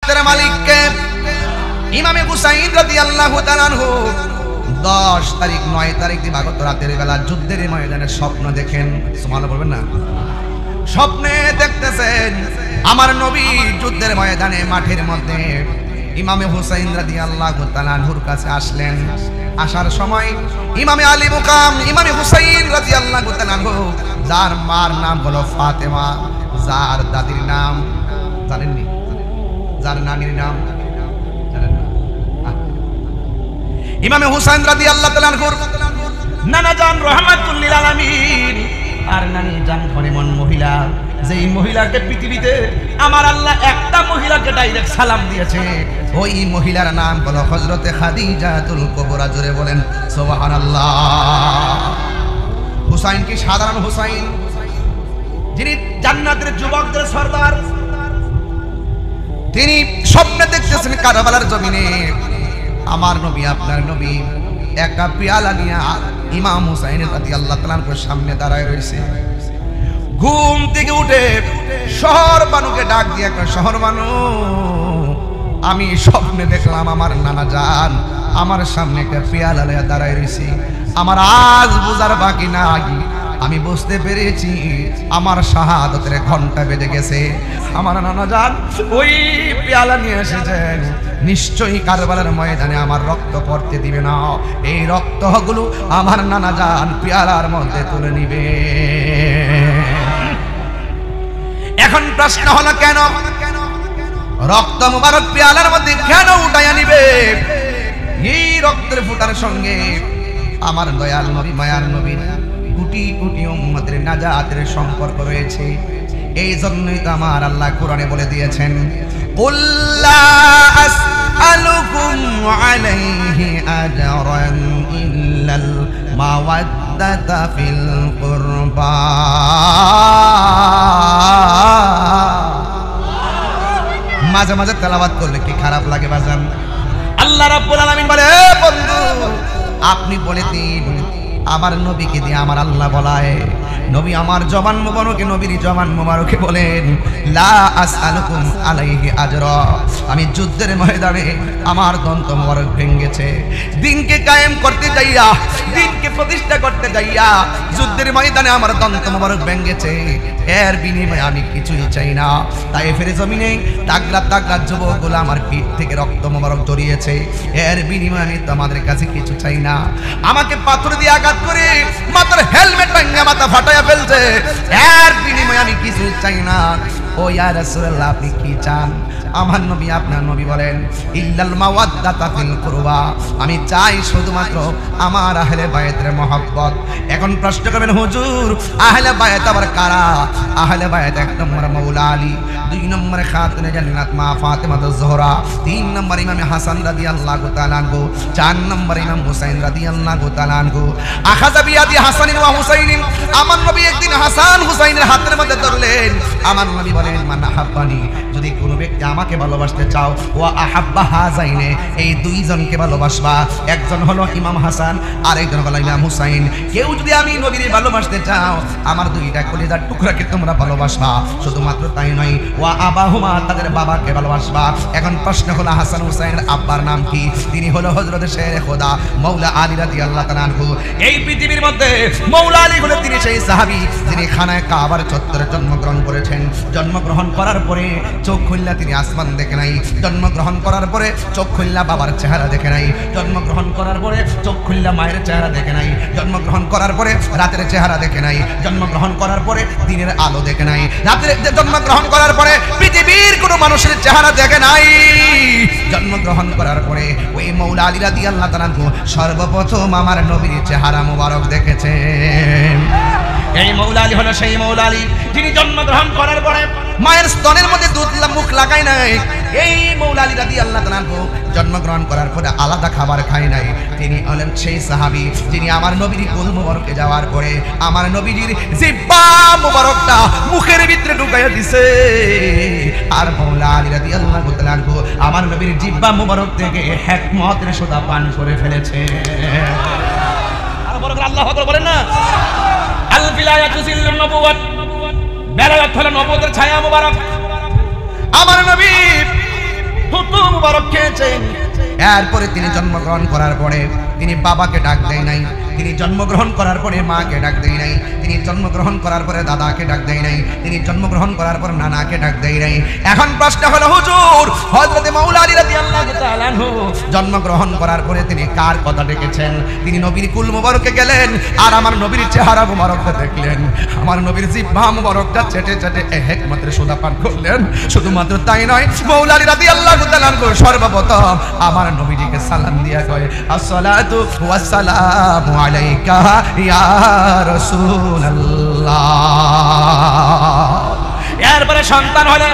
রক্তের মালিককে ইমামে হুসাইন রাদিয়াল্লাহু তাআলা আনহু 10 তারিখ 9 তারিখ দিবাগত রাতের বেলা যুদ্ধের ময়দানে স্বপ্ন দেখেন। সুবহানাল্লাহ বলবেন না? স্বপ্নে দেখতেছেন আমার নবী যুদ্ধের ময়দানে মাঠের মধ্যে ইমামে হুসাইন রাদিয়াল্লাহু তাআলা আনহুর কাছে আসলেন। আসার সময় ইমামে আলী মুকাম ইমামে হুসাইন রাদিয়াল্লাহু তাআলা আনহু, যার মার নাম হলো ফাতেমা, যার দাদির নাম জানেননি, যার নানির নাম জানেন না, ইমামে হুসাইন রাদিয়াল্লাহু তাআলা আনহুর নানা জান রাহমাতুল লিল আলামিন আর নানি জান ফরিমন মহিলা, যেই মহিলাকে পৃথিবীতে আমার আল্লাহ একটা মহিলাকে ডাইরেক্ট সালাম দিয়েছে, ওই মহিলার নাম হলো হযরতে খাদিজাতুল কুবরা। জোরে বলেন সুবহানাল্লাহ। হুসাইন কি সাধারণ হুসাইন, যিনি জান্নাতের যুবকদের সরদার, তিনি স্বপ্নে দেখতেছেন কারবালার জমিনে আমার নবী আপনার নবী একটা পেয়ালা নিয়ে ইমাম হুসাইন রাদিয়াল্লাহু তাআলার সামনে দাঁড়ায় রয়েছে। ঘুম থেকে উঠে শহর বানুকে ডাক দিয়ে একটা শহর বানু, আমি স্বপ্নে দেখলাম আমার নানা জান আমার সামনে একটা পেয়ালা নিয়ে দাঁড়ায় রয়েছে। আমার আজ বোঝার বাকি নাই, আমি বুঝতে পেরেছি আমার শাহাদাতের ঘন্টা বেজে গেছে। আমার নানা জান ওই পেয়ালা নিয়ে এসেছেন, নিশ্চয়ই কারবালার ময়দানে আমার রক্ত পড়তে দিবে না, এই রক্তগুলো আমার নানা জান পেয়ালার মধ্যে তুলে নিবে। এখন প্রশ্ন হলো কেন রক্ত মুবারক পেয়ালার মধ্যে কেন উঠাইয়া নিবে? এই রক্তের ফোঁটার সঙ্গে আমার দয়াল নবী মায়ার নবীর কোটি কোটি উম্মতের নাজাতের সম্পর্ক রয়েছে। এই জন্যই তো আমার আল্লাহ কোরআনে বলে দিয়েছেন, কুল লা আসআলুকুম আলাইহি আজরান ইল্লাল মাওয়াদ্দাতা ফিল কুরবা। মাঝে মাঝে তেলাওয়াত করলে কি খারাপ লাগে বাজান? আল্লাহ রাব্বুল আলামিন বলে, বন্ধু আপনি বলে দিন আমার নবীকে দিয়ে আমার আল্লাহ বলায়, নবী আমার জবান মোবারকে নবীর জবান মোবারকে বলেন লা আসআলুকুম আলাইহি আজরা, আমি যুদ্ধের ময়দানে আমার দন্ত মোবারক ভেঙেছে, দিনকে কায়েম করতে যাইয়া দিনকে প্রতিষ্ঠা করতে যাইয়া যুদ্ধের ময়দানে আমার দন্ত মোবারক ভেঙেছে, এর বিনিময়ে আমি কিছুই চাই না। তায়েফের জমিনে তাগড়া তাগড়া যুবকগুলো আমার পিঠ থেকে রক্ত মোবারক জড়িয়েছে, এর বিনিময়ে আমি তোমাদের কাছে কিছু চাই না। আমাকে পাথর দিয়ে আঘাত করে মাথার হেলমেট ভেঙে মাথা ফাটাইয়া ফেলছে, এর বিনিময়ে আমি কিছু চাই না। ও ইয়া রাসূলুল্লাহ আপনি কি চান? আমার নবী আপনার নবী বলেন ইল্লাল মাওয়াদ্দাতা ফিল কুরবা, আমি চাই শুধুমাত্র আমার আহলে বায়াতের মহব্বত। এখন প্রশ্ন করবেন হুজুর আহলে বায়াত আবার কারা? আহলে বায়াত 1 নম্বর মাওলা আলী, 2 নম্বরে খাতুনে জান্নাত মা ফাতেমা জোহরা, 3 নম্বর ইমাম হাসান রাদিয়াল্লাহু তাআলা আনহু, 4 নম্বর ইমাম হুসাইন রাদিয়াল্লাহু তাআলা আনহু। আখাযা বিয়াদি হাসানিন ওয়া হুসাইনিন, আমার নবী একদিন হাসান হুসাইনের হাতের মধ্যে ধরলেন। আমার নবী বলেন মান আহাব্বানি, যদি কোনো ব্যক্তি আমাকে ভালোবাসতে চাও ওয়া আহাব্বা হাযাইনে, এই দুইজনকে ভালোবাসবা, একজন হলো ইমাম হাসান আর একজন হলো ইমাম হুসাইন। কেউ যদি আমি নবীরে ভালোবাসতে চাও আমার দুইটা কলিজার টুকরাকে তোমরা ভালোবাসবা, শুধুমাত্র তাই নয় ওয়া আবাহুমা, তাদের বাবাকে ভালোবাসবা। এখন প্রশ্ন হলো হাসান হুসাইনের আব্বার নাম কি? তিনি হলো হযরত শেরে খোদা মাওলা আলী রাদিয়াল্লাহু তাআলা আনহু। এই পৃথিবীর মধ্যে মাওলা আলী হলো তিনি সেই সাহাবী যিনি খানায় কাবার চত্বরে জন্মগ্রহণ করেছেন। জন্মগ্রহণ করার পরে চোখ খুললা তিনি আসমান দেখে নাই, জন্মগ্রহণ করার পরে চোখ খুললা বাবার চেহারা দেখে নাই, জন্মগ্রহণ করার পরে চোখ খুললা মায়ের চেহারা দেখে নাই, জন্মগ্রহণ করার পরে রাতের চেহারা দেখে নাই, জন্মগ্রহণ করার পরে দিনের আলো দেখে নাই, রাতের জন্মগ্রহণ করার পরে পৃথিবীর কোনো মানুষের চেহারা দেখে নাই। জন্মগ্রহণ করার পরে ওই মাওলা আলী রাদিয়াল্লাহু তাআলা সর্বপ্রথম আমার নবীর চেহারা মোবারক দেখেছেন। এই মাওলা আলী হলো সেই মাওলা আলী যিনি জন্মগ্রহণ করার পরে মায়ের স্তনের মধ্যে দুধ মুখ লাগায় নাই। এই মাওলা আলী রাদিয়াল্লাহু তাআলা জন্মগ্রহণ করার পরে আলাদা খাবার খায় নাই। তিনি হলেন সেই সাহাবী যিনি আমার নবীর কোল মোবারকে যাওয়ার পরে আমার নবীর জিহ্বা মোবারকটা মুখের ভিতরে ঢুকাইয়া দিছে, আর মাওলা আলী রাদিয়াল্লাহু তাআলা আমার নবীর জিহ্বা মোবারক থেকে হিকমতের সোদা পান করে ফেলেছে। আর বড় করে আল্লাহু আকবার বলেন না। আল বিলায়াতু জিল্লুন নবুওয়াত, বেলায়াত হলো নবুয়তের ছায়া মোবারক। আমার নবী এরপরে তিনি জন্মগ্রহণ করার পরে তিনি বাবাকে ডাক দেয় নাই, তিনি জন্মগ্রহণ করার পরে মাকে ডাক দেয় নাই, তিনি জন্মগ্রহণ করার পরে দাদাকে ডাক দেয় নাই, তিনি জন্মগ্রহণ করার পর নানাকে ডাক দেয় নাই। এখন প্রশ্ন হলো হুজুর, হযরত মাওলা আলী রাদিয়াল্লাহু তাআলা আনহু জন্মগ্রহণ করার পরে তিনি কার কথা ডেকেছেন? তিনি নবীর কুল মুবারকে গেলেন আর আমার নবীর চেহারা মুবারকটা দেখলেন, আমার নবীর জিহ্বা মুবারকটা চেটে চেটে হিকমতের সুধা পান করলেন। শুধুমাত্র তাই নয়, মাওলা আলী রাদিয়াল্লাহু তাআলা আনহু সর্বপ্রথম আমার নবীজিকে সালাম দিয়া কয়, আসসালাতু ওয়াসসালামু আলাইকা ইয়া রাসূলুল্লাহ। এরপরে সন্তান হলে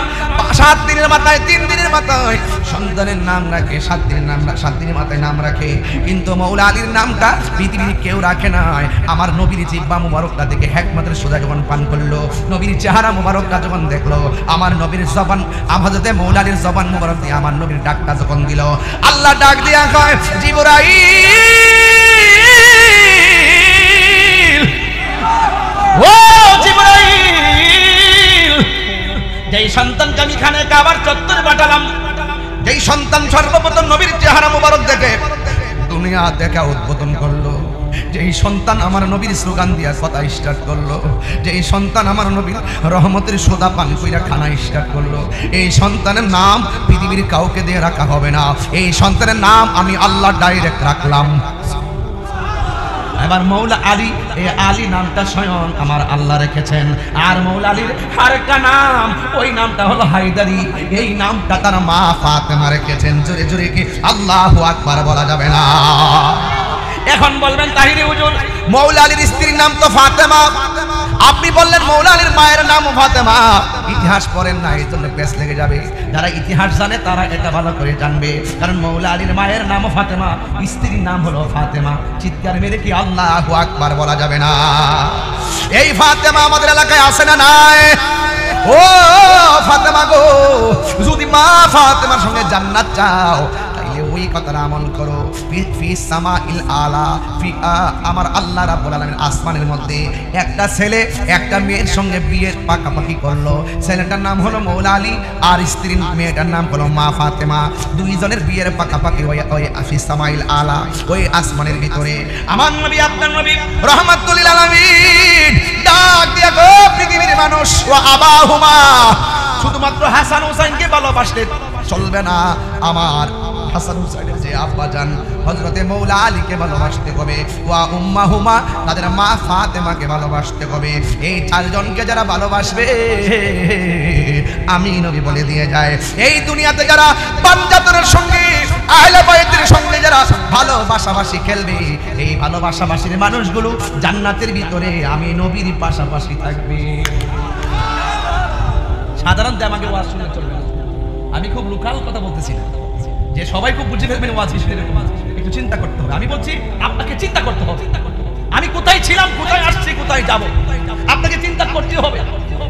7 দিনের মাথায় 3 দিনের মাথায় সন্তানের নাম রাখে, 7 দিনের নাম 7 দিনের মাথায় নাম রাখে। কিন্তু মাওলা আলীর নামটা পৃথিবীর কেউ রাখে নাই। আমার নবীর জিহ্বা মুবারকটা দেখে হিকমতের সুধা যখন পান করলো, নবীর চেহারা মুবারকটা যখন দেখলো, আমার নবীর জবান হযরত মাওলা আলীর জবান মুবারক দিয়ে আমার নবীর ডাকটা যখন দিল, আল্লাহ ডাক দিয়া কয়, জিবরাইল, ও জিবরাইল, যেই সন্তানকে আমি খানে কাবার চত্বরে পাঠালাম, যেই সন্তান সর্বপ্রথম নবীর চেহারা মুবারক দেখে দুনিয়া দেখা উদ্বোধন করলো, যেই সন্তান আমার নবীর স্লোগান দিয়া কথা স্টার্ট করলো, যেই সন্তান আমার নবীর রহমতের সোদা পান কইরা খানা স্টার্ট করলো, এই সন্তানের নাম পৃথিবীর কাউকে দিয়ে রাখা হবে না। এই সন্তানের নাম আমি আল্লাহ ডাইরেক্ট রাখলাম। এবার মাওলা আলী, এই আলী নামটা স্বয়ং আমার আল্লাহ রেখেছেন। আর মাওলা আলীর আরেকটা নাম, ওই নামটা হলো হায়দারি। এই নামটা তার মা ফাতেমা রেখেছেন। জোরে জোরে কি আল্লাহু আকবার বলা যাবে না? এখন বলবেন তাহিরি হুজুর, মাওলা আলীর স্ত্রীর নাম তো ফাতেমা, আপনি বললেন মাওলা আলীর মায়ের নাম ফাতেমা। ইতিহাস পড়েন না, এই জন্য পেছ লেগে যাবে। যারা ইতিহাস জানে তারা এটা ভালো করে জানবে, কারণ মাওলা আলীর মায়ের নাম ফাতেমা, স্ত্রীর নাম হলো ফাতেমা। চিৎকার মেরে কি আল্লাহু আকবার বলা যাবে না? এই ফাতেমা আমাদের এলাকায় আছে না নাই? ও ফাতেমা গো, যদি মা ফাতেমার সঙ্গে জান্নাত চাও, ওই কথাটা আমল করো। ফি সামাইল আলা, আমার আল্লাহ রাব্বুল আলামিন আসমানের মধ্যে একটা ছেলে একটা মেয়ের সঙ্গে বিয়ের পাকাপাকি করলো। ছেলেটার নাম হলো মাওলা আলী আর স্ত্রীর মেয়েটার নাম হলো মা ফাতেমা। দুইজনের বিয়ের পাকাপাকি ওই ফি সামাইল আলা, ওই আসমানের ভিতরে। আমার নবী, আপনার নবী রাহমাতুল লিল আলামিন ডাক দিয়া গো পৃথিবীর মানুষ, ওয়া আবাহুমা, শুধুমাত্র হাসান হুসাইনকে ভালোবাসলে চলবে না, আমার হাসান হুসাইনের যে আব্বা জান হযরতে মাওলা আলীকে ভালোবাসতে হবে, ওয়া উম্মাহুমা, তাদের মা ফাতেমাকে ভালোবাসতে হবে। এই 4 জনকে যারা ভালোবাসবে, আমি নবী বলে দিয়ে যায়, এই দুনিয়াতে যারা পাঞ্জাতনের সঙ্গে আহলে বাইতের সঙ্গে যারা ভালোবাসাবাসি খেলবে, এই ভালোবাসাবাসির মানুষগুলো জান্নাতের ভিতরে আমি নবীর পাশাপাশি থাকবে। সাধারণত আমাকে ওয়াজ শুনতে চলবে না, আমি খুব লোকাল কথা বলতেছি না যে সবাই খুব বুঝে ফেলবেন ওয়াজ হিসেবে। একটু চিন্তা করতে হবে। আমি বলছি আপনাকে চিন্তা করতে হবে, আমি কোথায় ছিলাম, কোথায় আসছি, কোথায় যাব, আপনাকে চিন্তা করতে হবে।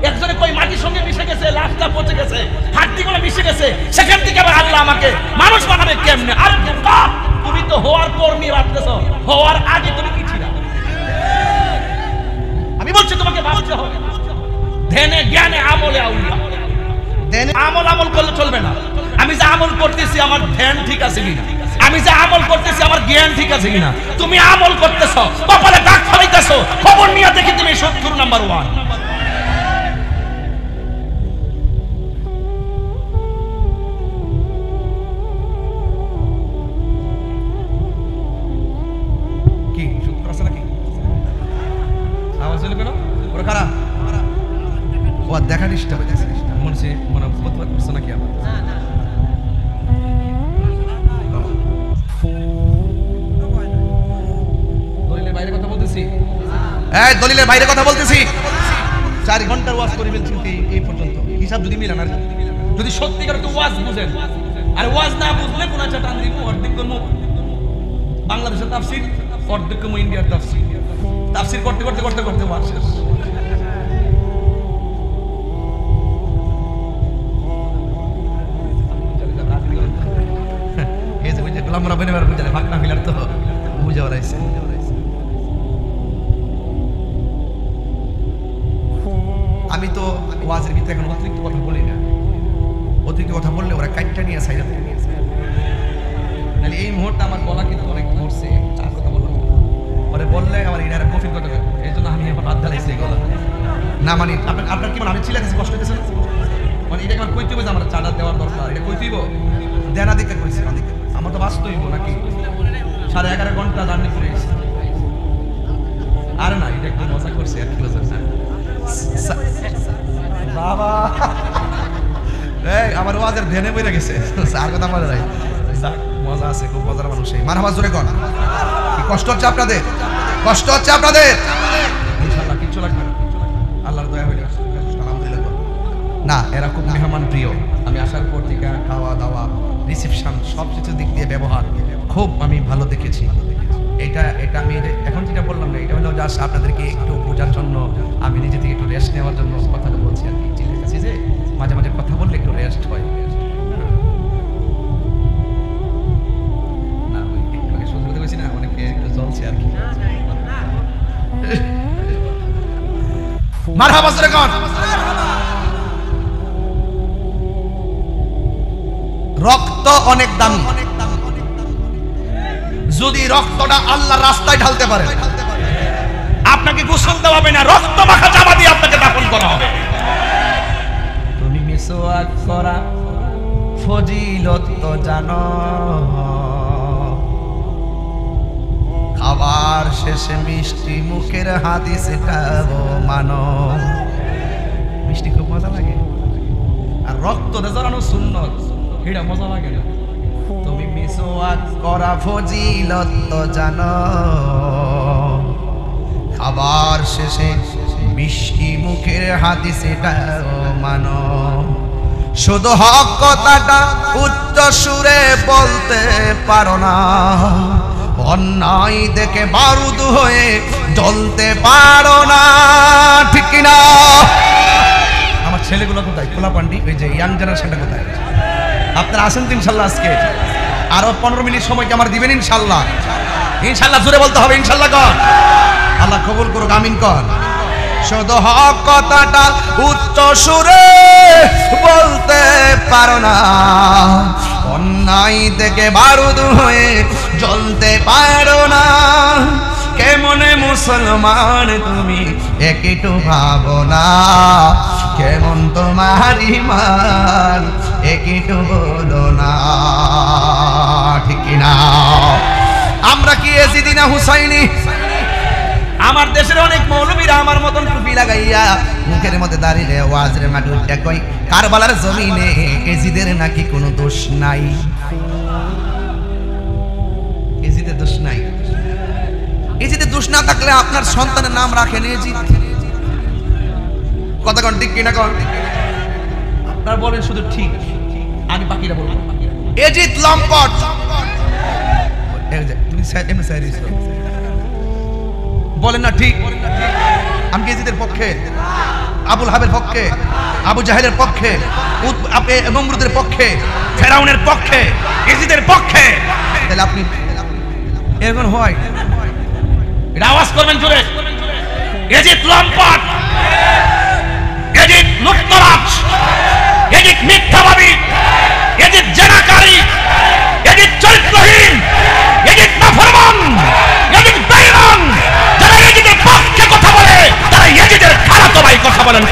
একজনে কই মাটির সঙ্গে মিশে গেছে, লাশটা পচে গেছে, হাড়গুলো মিশে গেছে, সেখান থেকে আবার আল্লাহ আমাকে মানুষ বানাবে কেমনে? আরে বোকা, তুমি তো হওয়ার পর নিয়ে ভাবতেছ, হওয়ার আগে তুমি কি ছিলা? আমি বলছি তোমাকে ভাবতে হবে। ধ্যানে জ্ঞানে আমলে আউলিয়া, ধ্যানে আমল করলে চলবে না। আমি যে আমল করতেছি আমার ধ্যান ঠিক আছে কিনা, আমি যে আমল করতেছি আমার জ্ঞান ঠিক আছে কিনা। তুমি আমল করতেছো, কপালে দাগ ফেলাইতেছো, খবর নিয়ে দেখি তুমি 70 নাম্বার 1। কি 70 আছে নাকি? আওয়াজ হলো কেন? ওরা কারা? ও দেখা ডিস্টার্ব হইতেছে, মনে প্রতিবাদ করছে নাকি আমার? দলিলের বাইরে কথা বলতেছি, এই দলিলের বাইরে কথা বলতেছি। 4 ঘন্টার ওয়াজ করে ফেলছি এই পর্যন্ত, হিসাব যদি মিলে না, যদি সত্যিকার তো ওয়াজ বুঝেন, আর ওয়াজ না বুঝলে কোন একটা টান দিব, অর্ধেক করবো বাংলাদেশের তাফসীর, অর্ধেক করবো ইন্ডিয়ার তাফসীর। তাফসীর করতে করতে করতে করতে ওয়াজ শেষ। আমরা বেনেবার বুঝালে ভাগনা ফিলার তো বুঝা রাইছে। আমি তো ওয়াজের ভিতরে এখন অতিরিক্ত কথা বলি না, অতিরিক্ত কথা বললে ওরা কাটটা নিয়ে সাইডে নিয়ে মুহূর্তে আমার গলা কিন্তু অনেক মরছে, আর কথা বললাম পরে বললে আমার এটা কফির কথা, এই জন্য আমি এখন বাদ ঢালাইছি গলা না। মানে আপনার কি মানে আমি চিল্লাতেছি, কষ্ট হইতেছে মানে এটা আমার কইতে হবে যে আমার চাঁদা দেওয়ার দরকার, এটা কইতে হইব দেনা দিতে কইছি আমার তো বাঁচতে হইব নাকি, 11.5 ঘন্টা জার্নি করে এসেছি। আরে না এটা একটু মজা করছে আর কি বাবা, এই আমার ওয়াজের ধ্যানে বইরা গেছে আর কথা বলে নাই, মজা আছে, খুব মজার মানুষ। মারহাবা জোরে কোন, কি কষ্ট হচ্ছে আপনাদের? কষ্ট হচ্ছে আপনাদের? ইনশাআল্লাহ কিচ্ছু লাগবে না, আল্লাহর দয়া হইলে আলহামদুলিল্লাহ। না এরা খুব মেহমান প্রিয়, আমি আসার পর থেকে খাওয়া দাওয়া রিসেপশন সব কিছু দিক দিয়ে ব্যবহার খুব আমি ভালো দেখেছি। এটা আমি এখন যেটা বললাম না, এটা হলো জাস্ট আপনাদেরকে একটু বোঝার জন্য, আমি নিজে থেকে একটু রেস্ট নেওয়ার জন্য কথাটা বলছি আর কি। চিন্তা করছি যে মাঝে মাঝে কথা বললে একটু রেস্ট হয়। না ওই একটু আগে শুনতে পেয়েছি না, অনেকে একটু জ্বলছে আর কি। মারহাবা জোরে কোন। রক্ত অনেক দামি, যদি রক্তটা আল্লাহর রাস্তায় ঢালতে পারে আপনাকে গোসল দেওয়া হবে না, রক্ত মাখা জামা দিয়ে আপনাকে দাফন করা হবে। তুমি মিসওয়াক করা ফজিলত তো জানো, খাবার শেষে মিষ্টি মুখের হাদিসটাও মানো। মিষ্টি খুব মজা লাগে, আর রক্ত জড়ানো সুন্নত, এটা মজা লাগে না। তুমি মিসওয়াক করা ফজিলত তো জানো, খাবার শেষে মিষ্টি মুখের হাদিসটাও মানো। শুধু হক কথাটা উচ্চ সুরে বলতে পারো না, অন্যায় দেখে বারুদ হয়ে জ্বলতে পারো না, ঠিক কিনা? আমার ছেলেগুলো কোথায়? খোলা পান্ডি ওই যে ইয়াং জেনারেশনটা কোথায়? আপনারা আসেন তো ইনশাল্লাহ। আজকে আরো 15 মিনিট সময় কি আমার দিবেন ইনশাল্লাহ? ইনশাল্লাহ জোরে বলতে হবে ইনশাল্লাহ কর, আল্লাহ কবুল করুক, আমিন কর। শুধু হক কথাটা উচ্চ সুরে বলতে পারো না, অন্যায় থেকে বারুদ হয়ে জ্বলতে পারো না। কেমনে মুসলমান তুমি একটু ভাবো না, কেমন তোমার ঈমান একটু বলো না, ঠিক কিনা? আমরা কি এজিদি না হুসাইনি? আমার দেশের অনেক মৌলবীরা আমার মতন টুপি লাগাইয়া মুখের মধ্যে দাঁড়িয়ে ওয়াজের মাঠে উঠে কই কারবালার জমিনে এজিদের নাকি কোনো দোষ নাই, এজিদের দোষ নাই। এজিদের দোষ না থাকলে আপনার সন্তানের নাম রাখেন এজিদ, কথা কোন ঠিক কিনা? কোন আপনার বলেন শুধু ঠিক, আমি বাকিরা বলবো। এজিদ লম্পট, তুমি বলেন না ঠিক? আমি কি এজিদের পক্ষে? আবুল হাবের পক্ষে, আবু জাহেলের পক্ষে, নমরুদের পক্ষে, ফেরাউনের পক্ষে, এজিদের পক্ষে? তাহলে আপনি এরকম হয়, এটা আওয়াজ করবেন জোরে। এজিদ লম্পট, এজিদ লুটতরাজ, এজিদ মিথ্যাবাদী, এজিদ জেনাকারী, এজিদ চরিত্রহীন, এজিদ নাফরমান, এজিদ বেঈমান। যারা এজিদের পক্ষে কথা বলে তারা এজিদের খারাপ ভাই কথা বলেন।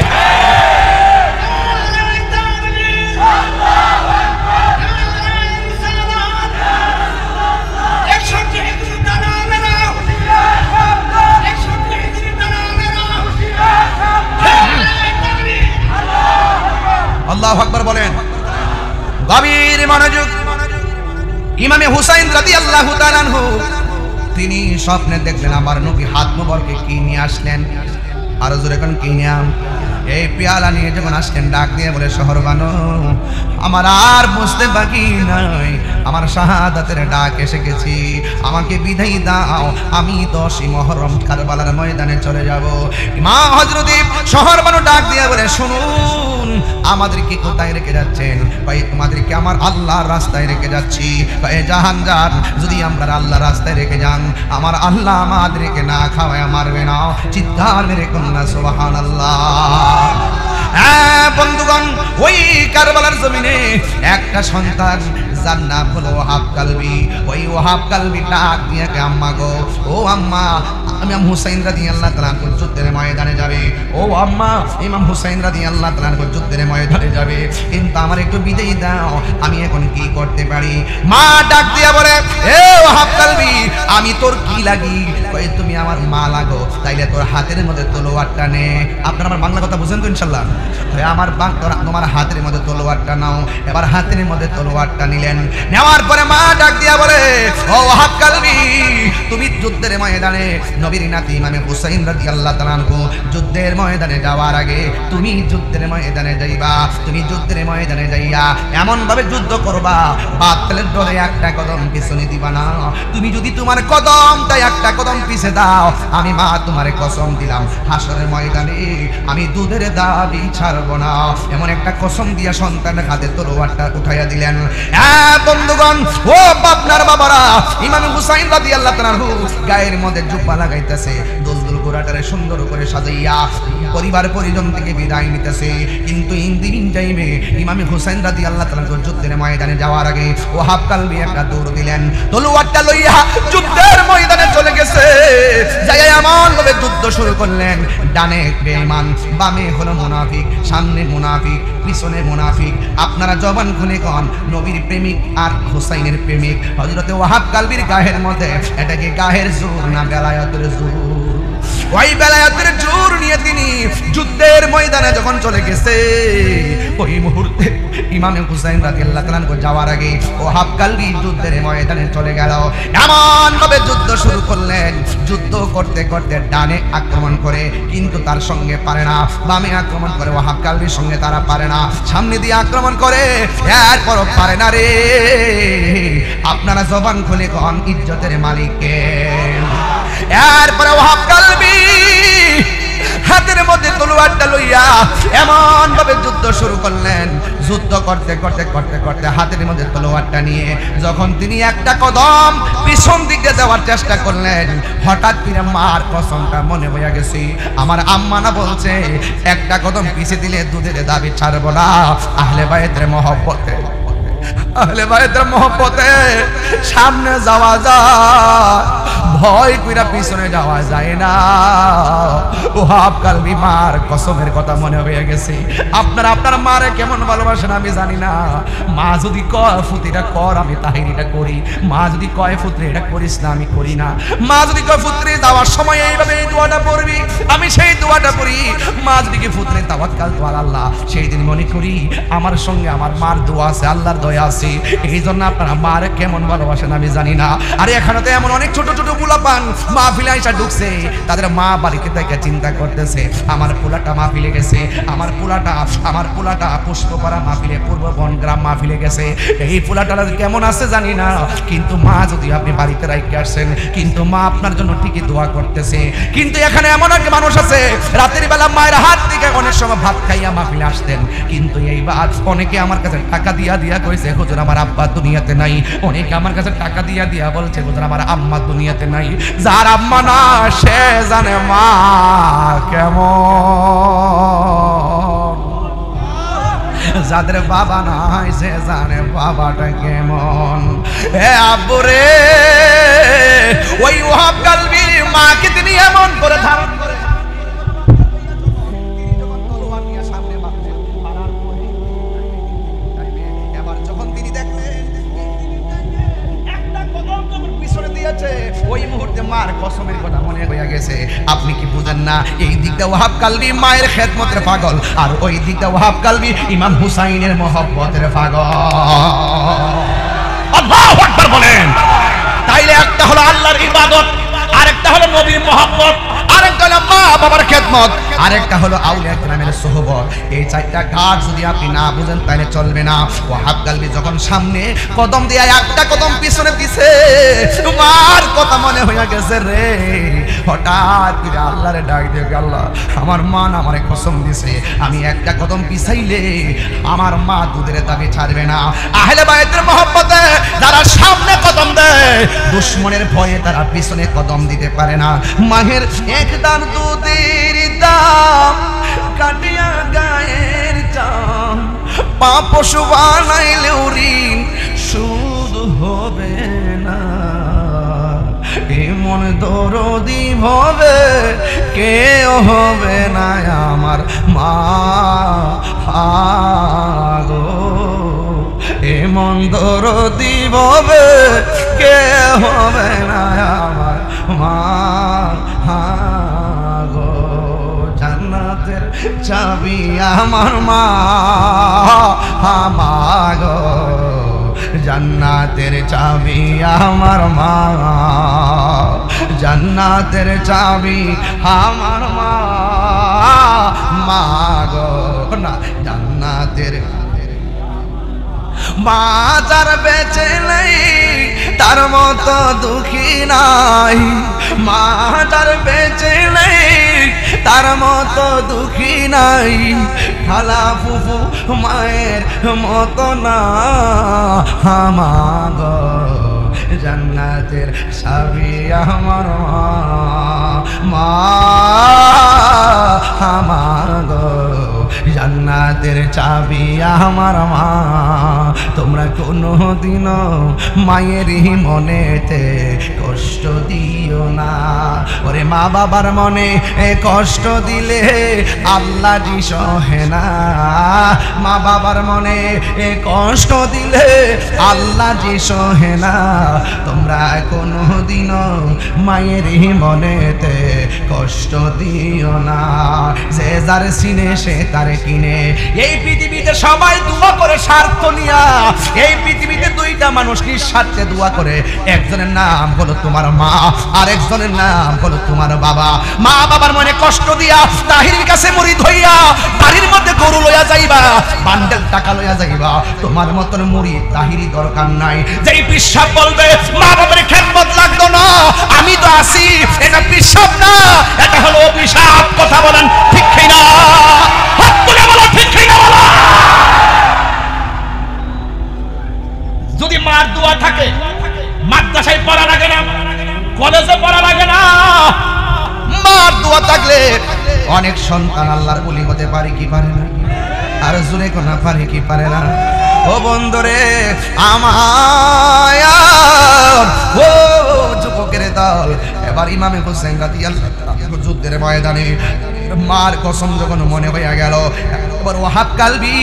আল্লাহু আকবার বলেন। গভীর মনোযোগ। ইমামে হুসাইন রাদিয়াল্লাহু তাআলা আনহু তিনি স্বপ্নে দেখলেন আমার নবী হাত মোবারকে কি নিয়ে আসলেন, আর জোরে কোন কি নিয়ে? এই পেয়ালা নিয়ে যখন আসলেন ডাক দিয়ে বলে শহরবানো আমার আর বুঝতে বাকি নাই, আমার শাহাদাতের ডাক এসে গেছি, আমাকে বিদায় দাও, আমি 10ই মুহররম কারবালার ময়দানে চলে যাব। ইমাম হযরতে শহরবানো ডাক দিয়ে বলে শুনুন আমাদেরকে কোথায় রেখে যাচ্ছেন? ভাই তোমাদেরকে আমার আল্লাহর রাস্তায় রেখে যাচ্ছি। ভাই জাহান যান, যদি আমরা আল্লাহর রাস্তায় রেখে যান আমার আল্লাহ আমাদেরকে না খাওয়ায় মারবে না। চিৎকার মেরে কন্যা সুবহানাল্লাহ। হ্যাঁ বন্ধুগণ, ওই কারবালার জমিনে একটা সন্তান যার নাম হলো ওয়াহাব কালবি। ওই ওয়াহাব কালবি ডাক দিয়ে কে আম্মা গো, ও আম্মা ইমাম হুসাইন রাদিয়াল্লাহু তাআলা যুদ্ধের ময়দানে যাবে। ও আম্মা ইমাম হুসাইন রাদিয়াল্লাহু তাআলা যুদ্ধের ময়দানে যাবে, কিন্তু আমার একটু বিদায় দাও, আমি এখন কি করতে পারি? মা ডাক দিয়া বলে, এ ওয়াহাব কালবি আমি তোর কি লাগি? কই তুমি আমার মা লাগো, তাইলে তোর হাতের মধ্যে তলোয়ারটা নে। আপনারা আমার বাংলা কথা বুঝেন তো ইনশাআল্লাহ? আমার তোমার হাতের মধ্যে তলোয়ারটা নাও। এবার হাতের মধ্যে তলোয়ারটা নিলেন, নেওয়ার পরে মা ডাক দিয়া বলে, ও ওয়াহাব কালবি তুমি যুদ্ধের ময়দানে নবীর নাতি ইমাম হুসাইন রাদিয়াল্লাহু তাআলা যুদ্ধের ময়দানে যাওয়ার আগে তুমি যুদ্ধের ময়দানে যাইবা। তুমি যুদ্ধের ময়দানে যাইয়া এমন ভাবে যুদ্ধ করবা বাতিলের ডরে একটা কদম পিছনে দিবা না। তুমি যদি তোমার কদমটা একটা কদম পিছে দাও, আমি মা তোমারে কসম দিলাম হাসরের ময়দানে আমি দুধের দাবি ছাড়ব না। এমন একটা কসম দিয়া সন্তানের হাতে তলোয়ারটা উঠাইয়া দিলেন। বন্ধুগণ, ও আপনার বাবারা, ইমাম হুসাইন রাদিয়াল্লাহু তাআলা গায়ের মধ্যে জুব্বা লাগাইতেছে, দুলদুল ঘোড়াটারে সুন্দর করে সাজাইয়া পরিবার পরিজন থেকে বিদায় নিতেছে। কিন্তু ইন টাইমে ইমাম হুসাইন রাদিয়াল্লাহু তাআলা যুদ্ধের ময়দানে যাওয়ার আগে ওয়াহাব কালবি একটা দৌড় দিলেন, তলোয়ারটা লইয়া যুদ্ধের ময়দানে চলে গেছে। যাই এমন ভাবে যুদ্ধ শুরু করলেন, ডানে বেঈমান, বামে হলো মুনাফিক, সামনে মুনাফিক, পিছনে মুনাফিক। আপনারা জবান খুলে কোন নবীর প্রেমিক আর হুসাইনের প্রেমিক হযরতে ওয়াহাব কালবির গায়ের মধ্যে এটা কি গায়ের জোর না বেলায়েতের জোর? ওই বেলায়েতের জোর নিয়ে তিনি যুদ্ধের ময়দানে যখন চলে গেছে, ওই মুহূর্তে ইমাম হুসাইন রাদিয়াল্লাহু তাআলা যাওয়ার আগে ওয়াহাব কালবি যুদ্ধের ময়দানে চলে গেল। এমন ভাবে যুদ্ধ শুরু করলেন, যুদ্ধ করতে করতে ডানে আক্রমণ করে কিন্তু তার সঙ্গে পারে না, বামে আক্রমণ করে ওয়াহাব কালবির সঙ্গে তারা পারে না, সামনে দিয়ে আক্রমণ করে এরপরও পারে না রে। আপনারা জবান খুলে কোন ইজ্জতের মালিককে। এরপরে ওয়াহাব কালবি হাতের মধ্যে তলোয়ারটা লইয়া এমন ভাবে যুদ্ধ শুরু করলেন। যুদ্ধ করতে করতে করতে করতে হাতের মধ্যে তলোয়ারটা নিয়ে যখন তিনি একটা কদম পিছন দিকে যাওয়ার চেষ্টা করলেন, হঠাৎ করে মার কসমটা মনে হইয়া গেছে। আমার আম্মা না বলছে একটা কদম পিছে দিলে দুধের দাবি ছাড়বো না। আহলে বাইতের মহব্বতে, আহলে বাইতের মহব্বতে সামনে যাওয়া যায়, ভয় কইরা পিছনে যাওয়া যায় না। ওয়াহাব কালবি মার কসমের কথা মনে হয়ে গেছে। আপনারা আপনার মারে কেমন ভালোবাসেন আমি জানি না। মা যদি কয় ফুতিটা কর, আমি তাহিরিটা করি। মা যদি কয় ফুতরে এটা করিস না, আমি করি না। মা যদি কয় ফুতরে যাওয়ার সময় এইভাবে এই দোয়াটা পড়বি, আমি সেই দোয়াটা পড়ি। মা যদি কি ফুতরে তাওয়াক্কাল তো আল্লাহ, সেই দিন মনে করি আমার সঙ্গে আমার মার দোয়া আছে, আল্লাহর দয়া আছে। এই জন্য আপনারা মারে কেমন ভালোবাসেন আমি জানি না। আরে এখানে তো এমন অনেক ছোট ছোট পোলাপান মাহফিলে আইসা ঢুকছে, তাদের মা বাড়িতে থেকে চিন্তা করতেছে আমার পোলাটা মাহফিলে গেছে, আমার পোলাটা পুষ্পপাড়া মাহফিলে, পূর্ব বনগ্রাম মাহফিলে গেছে, এই পোলাটা কেমন আছে জানি না। কিন্তু মা যদি আপনি বাড়িতে রাইখে আসছেন, কিন্তু মা আপনার জন্য ঠিকই দোয়া করতেছে। কিন্তু এখানে এমন এক মানুষ আছে রাতের বেলা মায়ের হাত থেকে অনেক সময় ভাত খাইয়া মাহফিলে আসতেন, কিন্তু এইবার অনেকে আমার কাছে টাকা দিয়া কইছে হুজুর আমার আব্বা দুনিয়াতে নাই। অনেকে আমার কাছে টাকা দিয়া বলছে হুজুর আমার আম্মা দুনিয়াতে নাই। যার আম্মা না সে জানে মা কেমন, যাদের বাবা নাই সে জানে বাবাটা কেমন। এ আব্বু রে, ওই ওয়াহাব কালবি মাকে তিনি এমন করে ধারণ করে ওই মুহূর্তে মার কসমের কথা মনে হয়ে গেছে। আপনি কি বুঝেন না? এই দিকটা ওয়াহাব কালবি মায়ের খেদমতের পাগল, আর ওই দিকটা ওয়াহাব কালবি ইমাম হুসাইনের মহব্বতের পাগল। আল্লাহু আকবার বলেন। তাইলে একটা হলো আল্লাহর ইবাদত, আরেকটা হলো নবীর মহব্বত, আরেকটা হলো মা বাবার খেদমত, আরেকটা হলো আউলিয়া কেরামের সোহবত। এই চারটা কাজ যদি আপনি না বুঝেন তাহলে চলবে না। ওয়াহাব কালবি যখন সামনে কদম দিয়ে একটা কদম পিছনে দিছে, তোমার কথা মনে হয়ে গেছে রে। হঠাৎ করে আল্লাহরে ডাক দিয়ে, আল্লাহ আমার মা না আমারে কসম দিছে আমি একটা কদম পিছাইলে আমার মা দুধের দাবি ছাড়বে না। আহলে বাইতের মহব্বতে যারা সামনে কদম দেয়, দুশ্মনের ভয়ে তারা পিছনে কদম দিতে পারে না। মাহের এক দান দুধের দাম কাটিয়া গায়ের চাম, পা পশু বানাইলেও ঋণ হবে না, এমন দরদি হবে কেউ হবে না আমার মা গো, এমন দরদি হবে কে হবে না আমার মা গো, জান্নাতের চাবি আমার মা গো, জান্নাতের চাবি আমার মা, জান্নাতের চাবি আমার মা গো, না জান্নাতের মা যার বেঁচে নেই তার মতো দুঃখী নাই, মা যার বেঁচে নেই তার মতো দুঃখী নাই, খালা ফুফু মায়ের মতো না মা গো, জান্নাতের চাবি আমার মা গো, জান্নাতের চাবি আমার মা। তোমরা কোনোদিনও মায়েরই মনেতে কষ্ট দিও না, ওরে মা বাবার মনে কষ্ট দিলে আল্লাহ জি সহে না, মা বাবার মনে কষ্ট দিলে আল্লাহ জি সহে না, তোমরা কোনোদিনও মায়েরই মনেতে কষ্ট দিও না, যে যার সিনে সে তার কিনে। এই পৃথিবীতে সবাই দোয়া করে স্বার্থ নিয়া, এই পৃথিবীতে দুইটা মানুষ নিঃস্বার্থে দোয়া করে, একজনের নাম হলো তোমার মা আর একজনের নাম হলো তোমার বাবা। মা বাবার মনে কষ্ট দিয়া তাহিরির কাছে মুরিদ হইয়া বাড়ির মধ্যে গরু লইয়া যাইবা, বান্ডেল টাকা লইয়া যাইবা, তোমার মতন মুরিদ তাহিরি দরকার নাই। যেই পিসাব বলবে মা বাবার খেদমত লাগতো না, আমি তো আছি, এটা পিসাব না, এটা হলো অভিশাপ। কথা বলেন ঠিক কিনা? হাত তুলে বলো ঠিক কিনা বলো। যদি মার দোয়া থাকে মাদ্রাসায় পড়া লাগে না, কলেজে পড়া লাগে না, মার দোয়া থাকলে অনেক সন্তান আল্লাহর ওলি হতে পারে কি পারে না? আর জোরে কোনা পারে কি পারে না? ও বন্ধুরে আমার, ও যুবকের দল, এবার ইমামে হোসেন রাদিয়াল্লাহু যুদ্ধের ময়দানে মার কসম যখন মনে হইয়া গেল, একবার ওয়াহাব কালবি,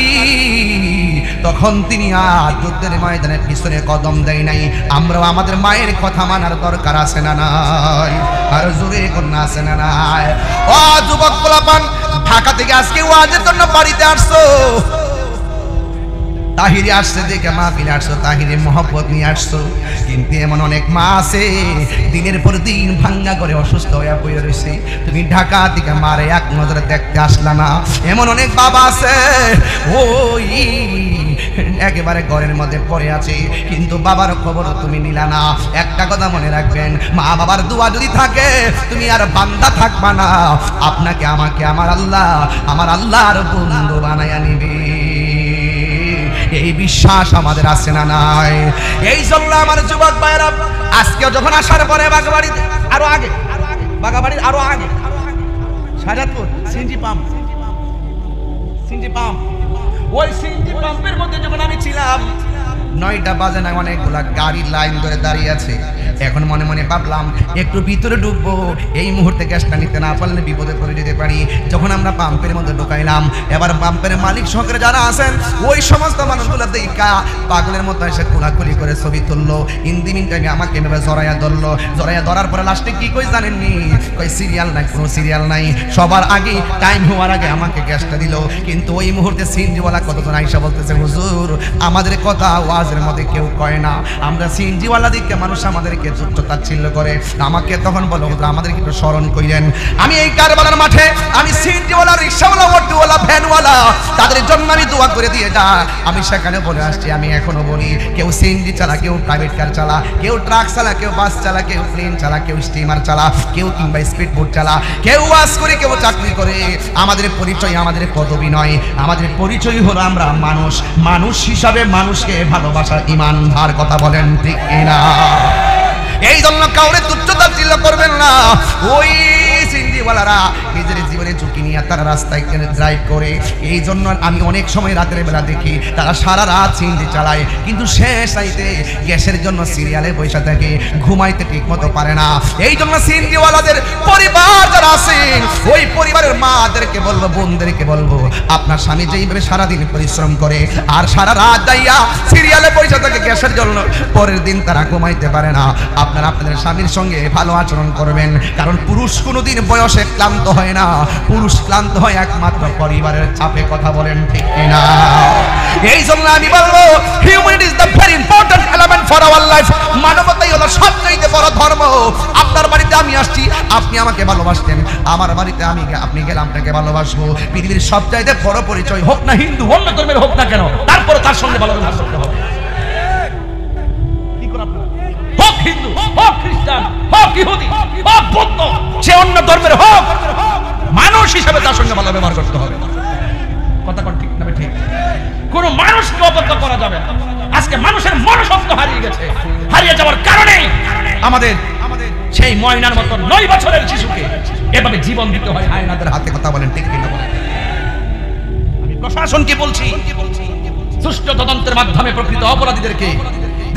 তখন তিনি আর যুদ্ধের ময়দানে পিছনে কদম দেয় নাই। আমরাও আমাদের মায়ের কথা মানার দরকার আছে না নাই? আর জোরে কন্যা আছে না নাই? ও যুবক পোলাপান, ঢাকা থেকে আজকে ওয়াজের জন্য বাড়িতে আসছো, তাহিরি আসছে দেখে মাহফিলে আসছো, তাহিরি মহব্বত নিয়ে আসছো, কিন্তু এমন অনেক মা আছে দিনের পর দিন ভাঙ্গা করে অসুস্থ হয়ে পড়ে রয়েছে, তুমি ঢাকা থেকে মারে এক নজরে দেখতে আসলা না। এমন অনেক বাবা আছে ওই একেবারে ঘরের মধ্যে পড়ে আছে, কিন্তু বাবার খবর তুমি নিলা না। একটা কথা মনে রাখবেন, মা বাবার দোয়া যদি থাকে তুমি আর বান্দা থাকবা না, আপনাকে আমাকে আমার আল্লাহর বন্ধু বানায়া নিবে। এই বিশ্বাস আমাদের আছে না নাই? এই জন্য আমার যুবক ভাইরা আজকে যখন আসার পরে বাগাবাড়িতে আরো আগে, বাগাবাড়ির আরো আগে সাজাদপুর সিএনজি পাম্প, ওই সিএনজি পাম্পের মধ্যে যখন আমি ছিলাম 9টা বাজে না, অনেকগুলা গাড়ি লাইন ধরে দাঁড়িয়ে আছে। এখন মনে মনে ভাবলাম একটু ভিতরে ঢুকবো, এই মুহূর্তে গ্যাসটা নিতে না পারলে বিপদে পড়ে যেতে পারি। যখন আমরা পাম্পের মধ্যে ঢুকাইলাম, এবার পাম্পের মালিক সহকারে যারা আছেন ওই সমস্ত মানুষগুলো দেখা পাগলের মতো এসে কোলাকুলি করে ছবি তুললো। ইন্দিমিন টাইমে আমাকে এভাবে জড়াইয়া ধরলো, জড়াইয়া ধরার পরে লাস্টে কি কই জানেননি? কই সিরিয়াল নাই, কোনো সিরিয়াল নাই, সবার আগে টাইম হওয়ার আগে আমাকে গ্যাসটা দিল। কিন্তু ওই মুহূর্তে সিএনজিওয়ালা কতজন আইসা বলতেছে, হুজুর আমাদের কথা ওয়াজের মধ্যে কেউ কয় না, আমরা সিএনজিওয়ালা দিকে মানুষ আমাদেরকে তুচ্ছ-তাচ্ছিল্য করে। আমাকে তখন বলো হুজুর আমাদেরকে একটু স্মরণ কইলেন। আমি এই কারবালার মাঠে আমি সিএনজিওয়ালা, রিকশাওয়ালা, অটোওয়ালা, ভ্যানওয়ালা তাদের জন্য আমি দোয়া করে দিয়ে যা। আমি সেখানে বলে আসছি, আমি এখনো বলি কেউ সিএনজি চালা, কেউ প্রাইভেট কার চালা, কেউ ট্রাক চালা, কেউ বাস চালা, কেউ প্লেন চালা, কেউ স্টিমার চালা, কেউ কিংবা স্পিড বোট চালা, কেউ ওয়াজ করে, কেউ চাকরি করে। আমাদের পরিচয় আমাদের পদবি নয়, আমাদের পরিচয় হলো আমরা মানুষ। মানুষ হিসাবে মানুষকে ভালোবাসার ঈমান ধার। কথা বলেন ঠিক কিনা? এই জন্য কাউরে তুচ্ছ-তাচ্ছিল্য করবেন না। ওই সিএনজিওয়ালারা নিজের জীবনে ঝুঁকি নিয়ে তারা রাস্তায় ড্রাইভ করে। এই জন্য আমি অনেক সময় রাতের বেলা দেখি তারা সারা রাত সিএনজি চালায়, কিন্তু শেষ রাইতে গ্যাসের জন্য সিরিয়ালে বসে থাকে, ঘুমাইতে ঠিক মতো পারে না। এই জন্য সিএনজিওয়ালাদের পরিবার যারা আছেন, ওই পরিবারের মাদেরকে বলবো, বোনদেরকে বলবো, আপনার স্বামী যেইভাবে সারাদিন পরিশ্রম করে আর সারা রাত যাইয়া সিরিয়ালে বসে থাকে গ্যাসের জন্য, পরের দিন তারা ঘুমাইতে পারে না। আপনারা আপনাদের স্বামীর সঙ্গে ভালো আচরণ করবেন, কারণ পুরুষ কোনোদিন বয়সে ক্লান্ত হয় না, পুরুষ ক্লান্ত হয় একমাত্র পরিবারের চাপে। কথা বলেন ঠিক কিনা? এই জন্য আমি বলবো, humanity is the very important element for our life. মানবতাই হলো সবচেয়ে বড় ধর্ম। আপনার বাড়িতে আমি আসছি, আপনি আমাকে ভালোবাসতেন, আমার বাড়িতে আপনি গেলে আপনাকে ভালোবাসবো। পৃথিবীর সবচাইতে বড় পরিচয়, হোক না হিন্দু, অন্য ধর্মের হোক না কেন, তারপরে তার সঙ্গে ভালো ব্যবহার করতে হবে। কি করে আপনারা, হোক হিন্দু, হোক খ্রিস্টান, হোক ইহুদি, হোক বৌদ্ধ, সে অন্য ধর্মের হোক, মানুষ হিসেবে তার সঙ্গে ভালো ব্যবহার করতে হবে। কথা কোন ঠিক না ঠিক? কোন মানুষকে অবজ্ঞা করা যাবে না। আজকে মানুষের মনুষ্যত্ব হারিয়ে গেছে। হারিয়ে যাওয়ার কারণে আমাদের সেই ময়নার মতো 9 বছরের শিশুকে এভাবে জীবন দিতে হয় হায়নাদের হাতে। কথা বলেন ঠিক কিনা বলেন? আমি প্রশাসনকে বলছি, সুষ্ঠু তদন্তের মাধ্যমে প্রকৃত অপরাধীদেরকে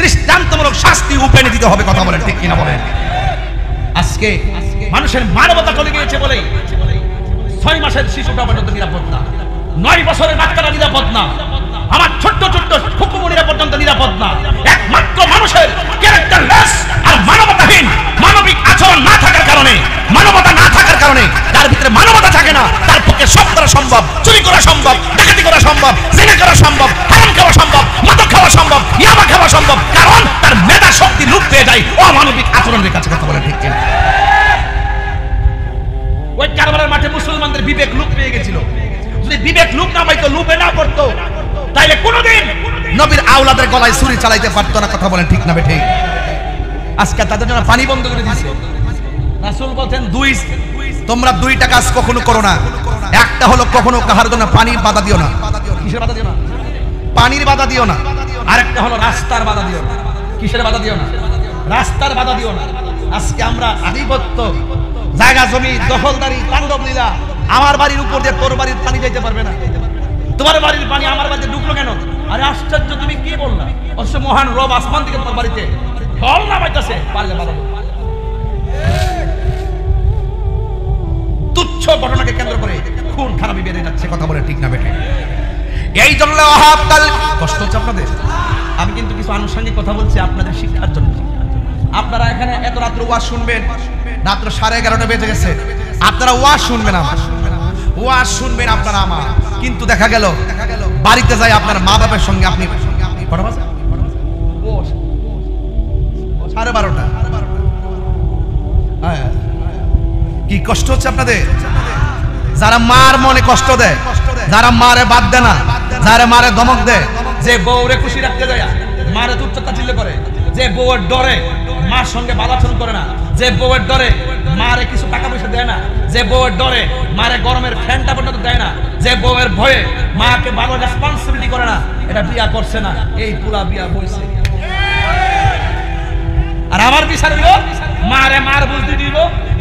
দৃষ্টান্তমূলক শাস্তি উপেনে দিতে হবে। কথা বলেন ঠিক কিনা বলেন? আজকে মানুষের মানবতা চলে গিয়েছে বলেই 6 মাসের শিশুটা পর্যন্ত নিরাপদ না, 9 বছরের বাচ্চারা নিরাপদ না, আমার ছোট্ট ছোট্ট ফুকুমনিরা পর্যন্ত নিরাপদ না। একমাত্র মানুষের ক্যারেক্টারলেস আর মানবতাহীন, মানবিক আচরণ না থাকার কারণে, মানবতা না থাকার কারণে, তার ভিতরে মানবতা থাকে না, তার পক্ষে সব করা সম্ভব, চুরি করা সম্ভব, ডাকাতি করা সম্ভব, জিনা করা সম্ভব, হারাম খাওয়া সম্ভব, মাদক খাওয়া সম্ভব, ইয়াবা খাওয়া সম্ভব, কারণ তার মেধা শক্তি লুপ পেয়ে যায় অমানবিক আচরণের কাছে। কথা বলে ঠিক কিনা? ওই কারবালার মাঠে মুসলমানদের বিবেক লুপ পেয়ে গেছিল। যদি বিবেক লুপ না পাইতো, লুপে না পড়তো, তাইলে কোনোদিন নবীর আওলাদের গলায় ছুরি চালাইতে পারতো না। কথা বলেন ঠিক না ঠিক? আজকে তাদের জন্য পানি বন্ধ করে দিয়েছে। রাসূল বলেন, তোমরা 2টা কাজ কখনো করো না। একটা হলো কখনো কাহার জন্য পানির বাধা দিও না। কিসের বাধা দিও না? পানির বাধা দিও না। আরেকটা হলো রাস্তার বাধা দিও না। কিসের বাধা দিও না? রাস্তার বাধা দিও না। আজকে আমরা আধিপত্য, জায়গা জমি দখলদারি, তাণ্ডব লীলা, আমার বাড়ির উপর দিয়ে তোর বাড়ির পানি যাইতে পারবে না, তোমার বাড়ির পানি আমার বাড়িতে ঢুকলো কেন? আরে আশ্চর্য, তুমি কি বললা? অবশ্য মহান রব আসমান থেকে তোমার বাড়িতে ফল নামাইতেছে, পারলে বাধা দাও। তুচ্ছ ঘটনাকে কেন্দ্র করে খুন খারাপি বেড়ে যাচ্ছে। কথা বলে ঠিক না বেঠে? এই জন্য কষ্ট হচ্ছে আপনাদের। আমি কিন্তু কিছু আনুষঙ্গিক কথা বলছি আপনাদের শিক্ষার জন্য। আপনারা এখানে এত রাত্র ওয়াজ শুনবেন, রাত্র 11:30 বেজে গেছে, আপনারা ওয়াজ শুনবেন, আমার ওয়াজ শুনবেন আপনারা আমার, কিন্তু দেখা গেল বাড়িতে যাই আপনার মা বাবার সঙ্গে আপনি 12:30। কি কষ্ট হচ্ছে আপনাদের? যারা মার মনে কষ্ট দেয়, যারা মারে বাদ দেয় না, যারা মারে ধমক দেয়, যে বউরে খুশি রাখতে যায় মারে তুচ্ছতা চিল্লে করে, যে বউয়ের ডরে মার সঙ্গে বালাচরণ করে না, যে বউয়ের ডরে মারে কিছু টাকা পয়সা দেয় না, যে বউয়ের ডরে মারে গরমের ফ্যানটা পর্যন্ত দেয় না, যে বউয়ের ভয়ে মাকে ভালো রেসপন্সিবিলিটি করে না, এটা বিয়া করছে না, এই পুরা বিয়া হইছে। আর আমার বিচার হইল মারে মার বুঝতে দিব,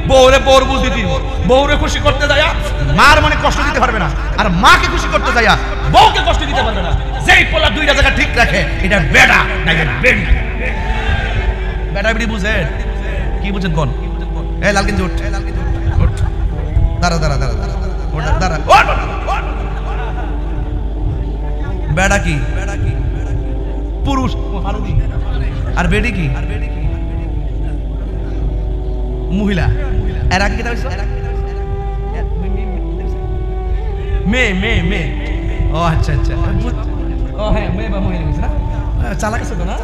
বউরে বউর বুঝতে দিব। বউরে খুশি করতে যায়া মার মনে কষ্ট দিতে পারবে না, আর মাকে খুশি করতে যায়া বউকে কষ্ট দিতে পারবে না। যেই পোলা 2টা জায়গা ঠিক রাখে, এটা বেডা নাকি বেডি? বেডা বেডি বুঝেন? কি বুঝেন কোন? এই লালকিন উঠ, দাঁড়া দাঁড়া দাঁড়া দাঁড়া, বেডা কি? পুরুষ। আর বেডি কি? মহিলা। এর আগে কি হইছে? মেয়ে মেয়ে মেয়ে। ও আচ্ছা আচ্ছা, ও হ্যাঁ, মেয়ে বা মহিলা হইছে না? চালাক আছে তো না?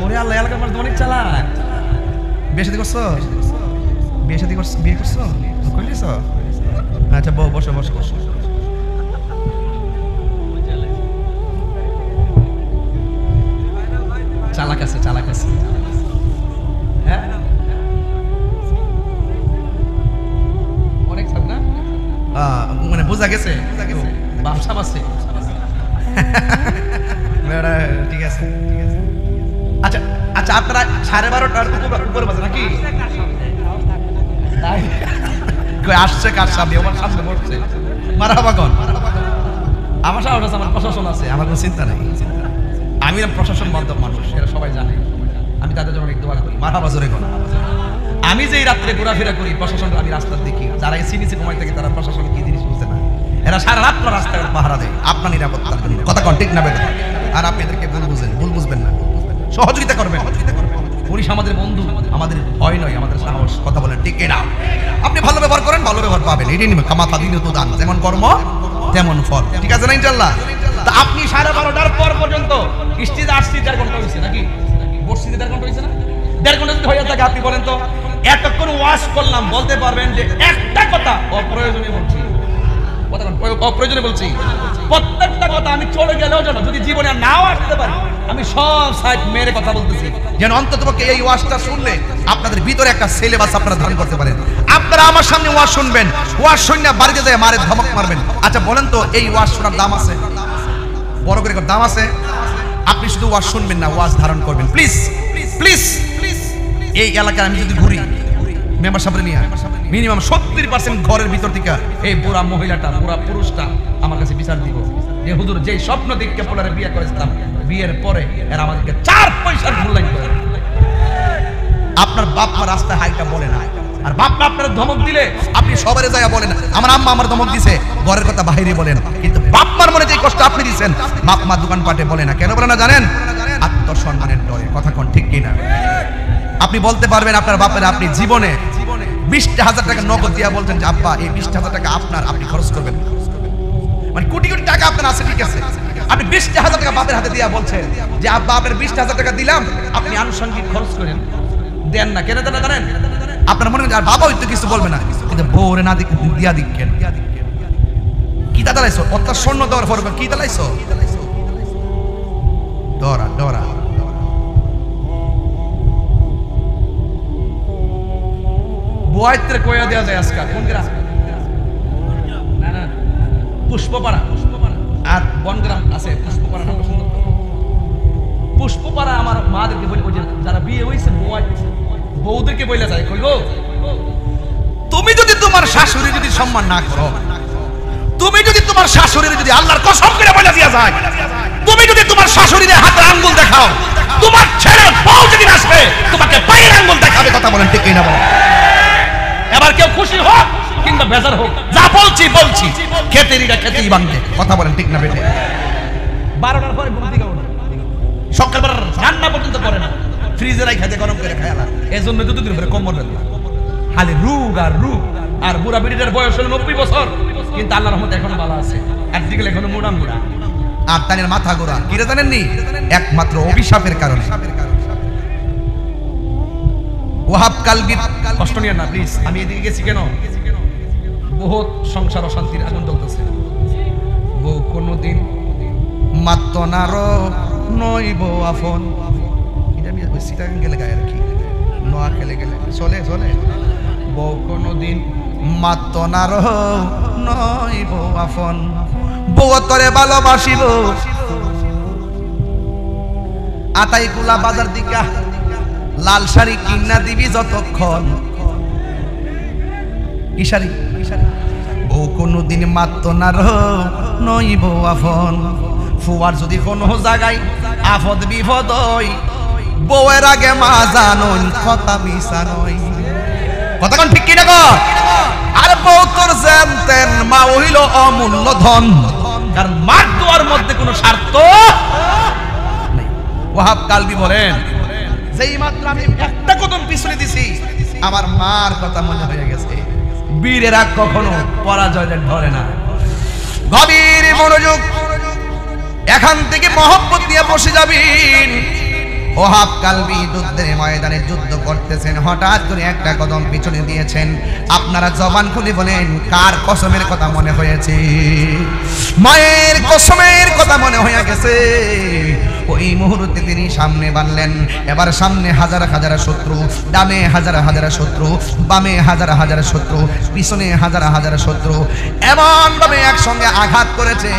ওরে আল্লাহ, এলাকার মানুষ অনেক চালাক। বিয়ে শাদী করছো? বিয়ে শাদী করছো? বিয়ে করছো? কইলিস? আচ্ছা বসো বসো বসো। চালাক আছে, চালাক আছে। হ্যাঁ অনেক চালাক না? মানে বোঝা গেছে ব্যবসা আছে। ঠিক আছে। আচ্ছা আচ্ছা, আপনারা 12:30টার উপর বাজে নাকি? কই আসছে কার সামনে? আমার সামনে বসছে। মারহাবা কোন? আমার সাহস আছে, আমার প্রশাসন আছে, আমার কোনো চিন্তা নাই। আমি প্রশাসন বান্ধব মানুষ, এরা সবাই জানে। আমি তাদের জন্য অনেক দোয়া করি। মারহাবা জোরে কোন? আমি যে রাত্রে ঘোরাফেরা করি, প্রশাসন আমি রাস্তার দেখি, যারা এসি নিচে ঘুমাই থাকে তারা প্রশাসন কি জিনিস বুঝতে না। এরা সারা রাত রাস্তায় পাহারা দেয় আপনার নিরাপত্তার জন্য। কথা কোন ঠিক না বেটা? আর আপনি এদেরকে ভুল বুঝেন, ভুল বুঝবেন না, সহযোগিতা করবেন। পুলিশ আমাদের বন্ধু, আমাদের ভয় নয়, আমাদের সাহস। কথা বলেন ঠিক না? আপনি ভালো ব্যবহার করেন, ভালো ব্যবহার পাবেন। এটাই নিবে কামাতা দিন তো দান, যেমন কর্ম তেমন ফল। ঠিক আছে না ইনশাআল্লাহ? তা আপনি 12:30টার পর পর্যন্ত স্টেজে আসছি 1.5 ঘন্টা হয়েছে নাকি? বসছিতে 1.5 ঘন্টা হয়েছে না? 1.5 ঘন্টা যদি হয়ে থাকে, আপনি বলেন তো এতক্ষণ ওয়াশ করলাম, বলতে পারবেন যে একটা কথা অপ্রয়োজনীয় বলছি? অপ্রয়োজনীয় বলছি? প্রত্যেকটা কথা আমি চলে গেলেও যেন যদি জীবনে নাও আসতে পারি, আমি সব সাইড মেরে কথা বলতেছি, যেন অন্ততপক্ষে এই ওয়াজটা শুনলে আপনাদের ভিতরে একটা সিলেবাস আপনারা ধারণ করতে পারেন। আপনারা আমার সামনে ওয়াজ শুনবেন, ওয়াজ শুনে বাড়িতে যায় মারে ধমক মারবেন। আচ্ছা বলেন তো, এই ওয়াজ শোনার দাম আছে? বড় করে দাম আছে? আপনি শুধু ওয়াজ শুনবেন না, ওয়াজ ধারণ করবেন। প্লিজ প্লিজ, এই এলাকায় আমি যদি ঘুরি মেম্বার সাহেব নিয়ে, মিনিমাম 70% ঘরের ভিতর থেকে এই বুড়া মহিলাটা, বুড়া পুরুষটা আমার কাছে বিচার দিব যে হুজুর যে স্বপ্ন দেখে পোলারে বিয়ে করেছিলাম, বিয়ের পরে এরা আমাদেরকে 4 পয়সার মূল্যায়ন করে। আপনার বাপ মা রাস্তায় হাইটা বলে না, আর বাপ মা আপনার ধমক দিলে আপনি সবারে যায় বলেন আমার আম্মা আমার ধমক দিছে, ঘরের কথা বাইরে বলেন। কিন্তু বাপ মার মনে যে কষ্ট আপনি দিচ্ছেন, বাপ মা দোকান পাটে বলে না। কেন বলে না জানেন? আত্মসম্মানের ডরে। কথা কোন ঠিক কিনা? আপনি বলতে পারবেন আপনার বাপের আপনি জীবনে 20,000 টাকা নগদ দিয়া বলছেন যে আব্বা এই 20,000 টাকা আপনার, আপনি খরচ করবেন। মানে কোটি কোটি টাকা আপনার আছে, ঠিক আছে, আপনি 20,000 টাকা বাপের হাতে দিয়া বলছেন যে আব্বা আপনার 20,000 টাকা দিলাম, আপনি আনুষঙ্গিক খরচ করেন। দেন না কেন? দেন না জানেন? আপনার মনে হয় আর বাবা হয়তো কিছু বলবে না, কিন্তু বউরে না দিয়া দিচ্ছেন। কি তা দাঁড়াইছো? অর্থাৎ স্বর্ণ দেওয়ার পর কি দাঁড়াইছো? ডরা ডরা। বয়ত্রে কয়া দেওয়া যায় আজকাল। কোন গ্রাম? না না, পুষ্পপাড়া। আর বনগ্রাম আছে পুষ্পপাড়া, নামটা সুন্দর। পুষ্পপাড়া আমার মাদেরকে বলে, ওই যে যারা বিয়ে হয়েছে বউদেরকে বলে যায়, কইল তুমি যদি তোমার শাশুড়ি যদি সম্মান না করো, তুমি যদি তোমার শাশুড়ির যদি আল্লাহর কসম করে বলে দিয়া যায়, তুমি যদি তোমার শাশুড়ির হাতের আঙ্গুল দেখাও, তোমার ছেলে বউ যদি আসবে তোমাকে পায়ের আঙ্গুল দেখাবে। কথা বলেন ঠিক কিনা বলেন? এবার কেউ খুশি হোক কিংবা বেজার হোক, যা বলছি বলছি, খেতেরিরা খেতেই বাঁধবে। কথা বলেন ঠিক না বেটে? 12টার পরে ঘুম থেকে ওঠে, সকালবেলা রান্না পর্যন্ত করে না, ফ্রিজে রাখা দিয়ে গরম করে খায় না। এই জন্য দুদিন ধরে কম্বল দেন না, খালি রোগ আর রোগ। আর বুড়া বেটিটার বয়স হলো 90 বছর, কিন্তু আল্লাহর রহমতে এখনো ভালো আছে, আর দিকে এখনো মোড়া মোড়া। আর তাদের মাথা গোড়া কি রে জানেননি? একমাত্র অভিশাপের কারণে। ওয়াহাব কালবি, কষ্ট নিয়ে না প্লিজ। আমি এদিকে গেছি কেন? বহুত সংসার অশান্তির আগুন জ্বলতেছে। বউ কোনদিন মাত্র নারো নইব আফন, এটা আমি সিটাং গেলে গায়ে রাখি, নোয়া খেলে গেলে চলে চলে। বউ কোনদিন মাত্র নারো নইব আফন, বউ তরে ভালোবাসিব আতাই গুলা বাজার দিকা, লাল শাড়ি কিনা দিবি যতক্ষণ। কি শাড়ি? বউ কোনদিন মাত্র না নইব আফন, ফুয়ার যদি কোনো জায়গায় আফদ বিপদ হয়, বউয়ের আগে মা জানন কথা মিশা নয়। কথা কোন ঠিক কিনা গো? আর বউ তোর জানতেন মা হইল অমূল্য ধন, কারণ মার দোয়ার মধ্যে কোনো স্বার্থ নেই। ওয়াহাব কালবি বলেন, যেই মাত্র আমি একটা কদম পিছনে দিছি, আমার মার কথা মনে হয়ে গেছে। বীরেরা কখনো পরাজয়ের ধরে না। গভীর মনোযোগ, এখান থেকে মহব্বত দিয়ে বসে যাবেন। ওয়াহাব কালবি যুদ্ধের ময়দানে যুদ্ধ করতেছেন, হঠাৎ করে একটা কদম পিছনে দিয়েছেন। আপনারা জবান খুলে বলেন কার কসমের কথা মনে হয়েছে? মায়ের কসমের কথা মনে হয়ে গেছে। ওই মুহূর্তে তিনি সামনে বাড়লেন। এবার সামনে হাজার হাজার শত্রু, ডানে হাজার হাজার শত্রু, বামে হাজার হাজার শত্রু, পিছনে হাজার হাজার শত্রু এমন ভাবে একসঙ্গে আঘাত করেছে।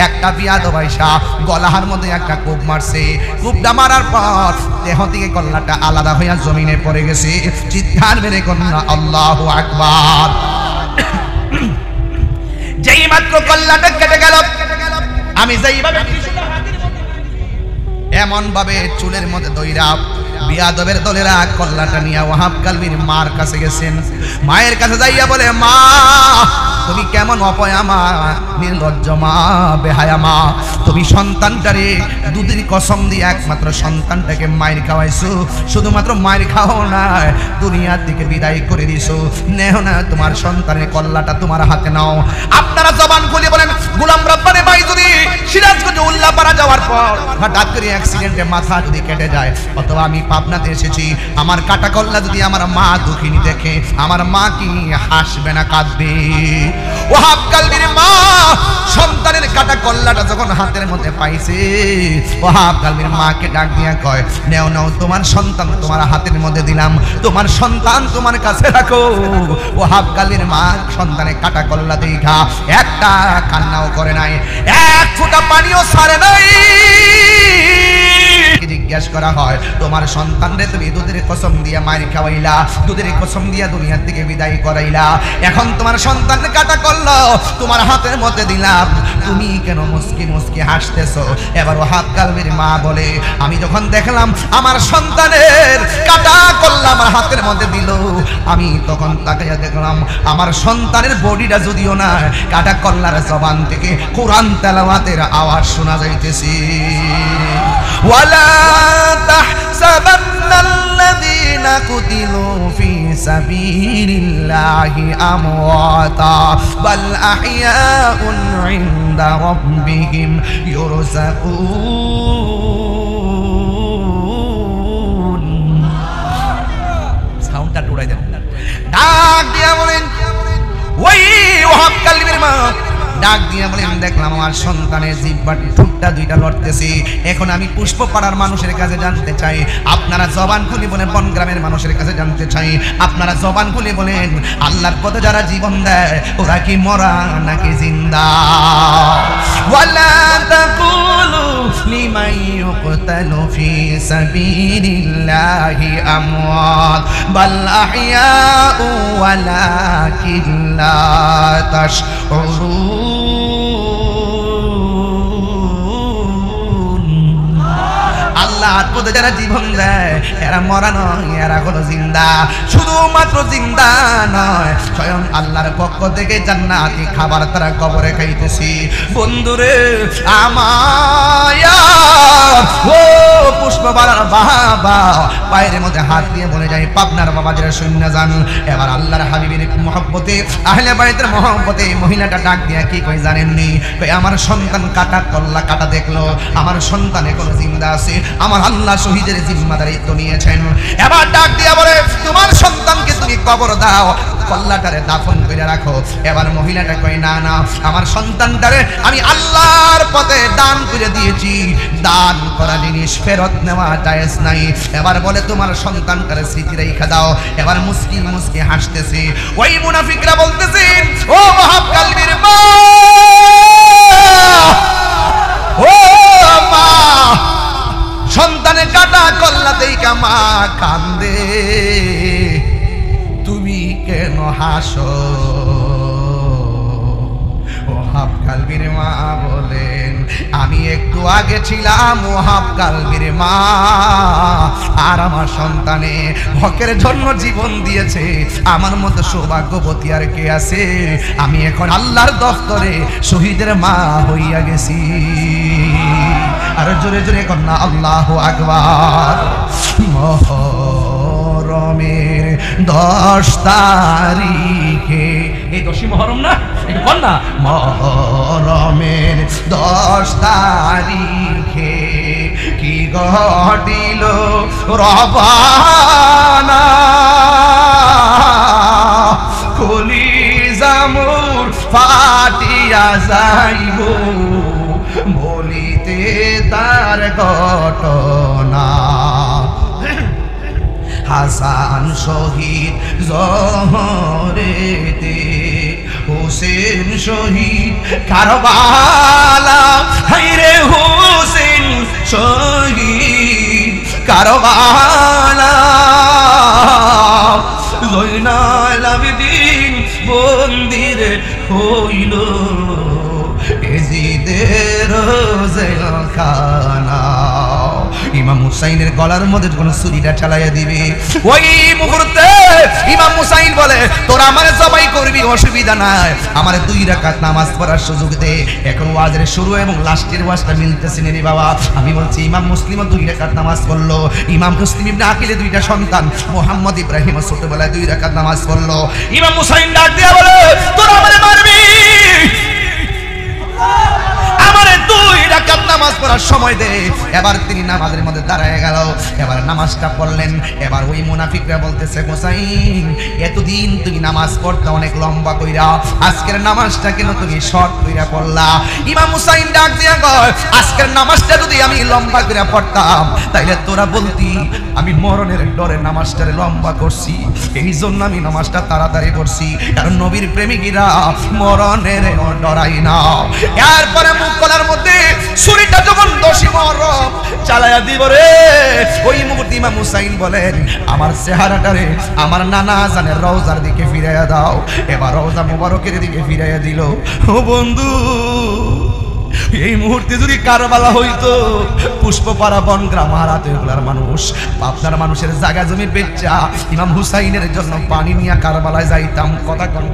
একটা বিয়াদ বাইশা গলার মধ্যে একটা কূপ মারছে। কূপটা মারার পর দেহ থেকে কল্লাটা আলাদা হইয়া জমিনে পড়ে গেছে। চিৎকার মেরে কন্যা আল্লাহু আকবার। যেই মাত্র কল্লাটা কেটে গেল, আমি যেইভাবে এমন ভাবে চুলের মধ্যে দইরা বিয়াদবের দলেরা কল্লাটা নিয়ে ওয়াহাব কালবির মার কাছে গেছেন। মায়ের কাছে যাইয়া বলে, মা তুমি কেমন অপয়া মা, নির্লজ্জ মা, বেহায়া মা, তুমি সন্তানটারে দুধের কসম দিয়ে একমাত্র সন্তানটাকে মায়ের খাওয়াইছো, শুধুমাত্র মায়ের খাও না, দুনিয়ার দিকে বিদায় করে দিছো, নেও না তোমার সন্তানের কল্লাটা তোমার হাতে নাও। আপনারা জবান খুলে বলেন, গোলাম রব্বানী ভাই যদি সিরাজগঞ্জ উল্লাপাড়া যাওয়ার পর হঠাৎ করে অ্যাক্সিডেন্টে মাথা যদি কেটে যায়, অথবা আমি পাবনাতে এসেছি, আমার কাটা কল্লা যদি আমার মা দুঃখিনী দেখে, আমার মা কি হাসবে না কাঁদবে? ওয়াহাব কালবির মা সন্তানের কাটা কল্লাটা যখন হাতের মধ্যে পাইছে, ওয়াহাব কালবির মাকে ডাক দিয়া কয়, নেও নাও তোমার সন্তান তোমার হাতের মধ্যে দিলাম, তোমার সন্তান তোমার কাছে রাখো। ওয়াহাব কালবির মা সন্তানের কাটা কল্লা দেখা একটা কান্নাও করে নাই, এক ফোঁটা পানিও ছাড়ে নাই। জিজ্ঞেস করা হয়, তোমার সন্তানরে তুমি দুধের কসম দিয়া মায়ের খাওয়াইলা, দুধের কসম দিয়া দুনিয়ার থেকে বিদায় করাইলা, এখন তোমার সন্তান কাটা করলো, তোমার হাতের মধ্যে দিলাম, তুমি কেন মুস্কি মুস্কি হাসতেছো? এবার ওয়াহাব কালবির মা বলে, আমি যখন দেখলাম আমার সন্তানের কাটা কল্লা আমার হাতের মধ্যে দিল, আমি তখন তাকাইয়া দেখলাম আমার সন্তানের বডিটা যদিও না, কাটা কল্লার জবান থেকে কোরআন তেলাওয়াতের আওয়াজ শোনা যাইতেছে। ওয়ালা তাহসাবান্নাল্লাযীনা কুতিলু ফী সাবিলিল্লাহি আমওয়াতা বাল আহইয়াউন ইনদা রাব্বিহিম ইউরযাকুন। সাউন্ডটা উড়াই দেন। ডাক দিয়া বলেন, ওই ওয়াহাব কালবির মা ডাক দিয়ে বলেন, দেখলাম আমার সন্তানের জিহ্বার ঠোঁটটা দুইটা লড়তেছে। এখন আমি পুষ্পপাড়ার মানুষের কাছে জানতে চাই, আপনারা জবান খুলে বলেন, বনগ্রামের মানুষের কাছে জানতে চাই, আপনারা জবান খুলে বলেন, আল্লাহর পথে যারা জীবন দেয় ওরা কি মরা নাকি জিন্দা? ওয়ালা তাকুলু লিমান ইউকতালু ফী সাবিলিল্লাহি আমওয়াত বাল আহইয়াউ ওয়ালাকিন লা তাশউরুন। আল্লাহর পথে যারা জীবন দেয় এরা মরা নয়, এরা হলো জিন্দা। শুধুমাত্র জিন্দা নয়, স্বয়ং আল্লাহর পক্ষ থেকে জান্নাতি খাবার তারা কবরে খাইতেছি। বন্ধুরে আমায়া ও পুষ্পবালার বাবা পায়ের মধ্যে হাত দিয়ে বলে যায়, পাবনার বাবা যারা শূন্য যান। এবার আল্লাহর হাবিবের মহব্বতে, আহলে বাইতের মহব্বতে মহিলাটা ডাক দিয়া কি কই জানেননি? কই আমার সন্তান কাটা কল্লা কাটা দেখলো, আমার সন্তান এখনো জিন্দা আছে, আমার আল্লাহ শহীদের জিম্মাদারিত্ব নিয়েছেন। এবার ডাক দিয়া বলে, তোমার সন্তানকে তুমি কবর দাও, কল্লাটারে দাফন করে রাখো। এবার মহিলাটা কয়, না না, আমার সন্তানটারে আমি আল্লাহর পথে দান করে দিয়েছি, দান করা জিনিস ফেরত নেওয়া জায়েজ নাই। এবার বলে, তোমার সন্তানটারে স্মৃতি রেখে দাও। এবার মুস্কি মুস্কি হাসতেছে। ওই মুনাফিকরা বলতেছে, ও ওয়াহাব কালবির মা, ও মা, সন্তানের কাটা কল্লাতেই মা কান্দে, তুমি কেন হাসো? ওয়াহাব কালবির মা বলেন, আমি একটু আগে ছিলাম ওয়াহাব কালবির মা, আর আমার সন্তানে হকের জন্য জীবন দিয়েছে, আমার মতো সৌভাগ্যবতী আর কে আছে? আমি এখন আল্লাহর দফতরে শহীদের মা হইয়া গেছি। আর জোরে জোরে কন্যা আল্লাহু আকবার। মহরমের 10 তারিখে, এই 10ই মহরম না, এটা কন্যা, মহরমের 10 তারিখে কি ঘটিল রবানা, কলিজা মোর ফাটিয়া যাইব বলিতে তার ঘটনা। হাসান শহীদ জহরেতে, হোসেন শহীদ কারবালা, হায়রে হোসেন শহীদ কারবালা, জয়নাল আবেদিন মন্দির হইল এজিদের জেলখানা। ইমাম হুসাইনের গলার মধ্যে যখন ছুরিটা চালাইয়া দিবে ওই মুহূর্তে ইমাম হুসাইন বলে তোরা আমারে জবাই করবি অসুবিধা নাই, আমারে 2 রাকাত নামাজ পড়ার সুযোগ দে। এখন ওয়াজের শুরু এবং লাস্টের ওয়াজটা মিলতেছে নি বাবা। আমি বলছি ইমাম মুসলিমও 2 রাকাত নামাজ পড়লো, ইমাম মুসলিম ইবনে আকিলের 2টা সন্তান মুহাম্মদ ইব্রাহিম ছোটবেলায় 2 রাকাত নামাজ পড়লো। ইমাম হুসাইন ডাক দিয়া বলে তোরা আমারে মারবি, আমারে 2 রাকাত নামাজ পড়ার সময় দে। এবার তিনি নামাজের মধ্যে দাঁড়ায় গেল, এবার নামাজটা পড়লেন। এবার ওই মুনাফিকরা বলতেছে হুসাইন এতদিন তুমি নামাজ পড়তে অনেক লম্বা কইরা, আজকের নামাজটা কেন তুমি শর্ট কইরা পড়লা? ইমাম হুসাইন ডাক দিয়া কয় আজকের নামাজটা যদি আমি লম্বা কইরা পড়তাম তাইলে তোরা বলতি আমি মরণের ডরে নামাজটারে লম্বা করছি, এই জন্য আমি নামাজটা তাড়াতাড়ি করছি, কারণ নবীর প্রেমিকরা মরণের ডরাই না। এরপরে মুখ কলার মধ্যে ছুরিটা যখন 10 মুহররম চালায়া দিব রে, ওই মুহূর্তে ইমাম হুসাইন বলেন আমার চেহারাটারে আমার নানা জানের রওজার দিকে ফিরাইয়া দাও। এবার রওজা মুবারকের দিকে ফিরাইয়া দিল। ও বন্ধু এই মুহূর্তে যদি কারবালা হইতো, পুষ্পপাড়া বনগ্রাম হারাতে ওগুলার মানুষ আপনার মানুষের জায়গা জমি বেচা ইমাম হুসাইনের জন্য পানি নিয়ে কারবালায় যাইতাম। কথা কন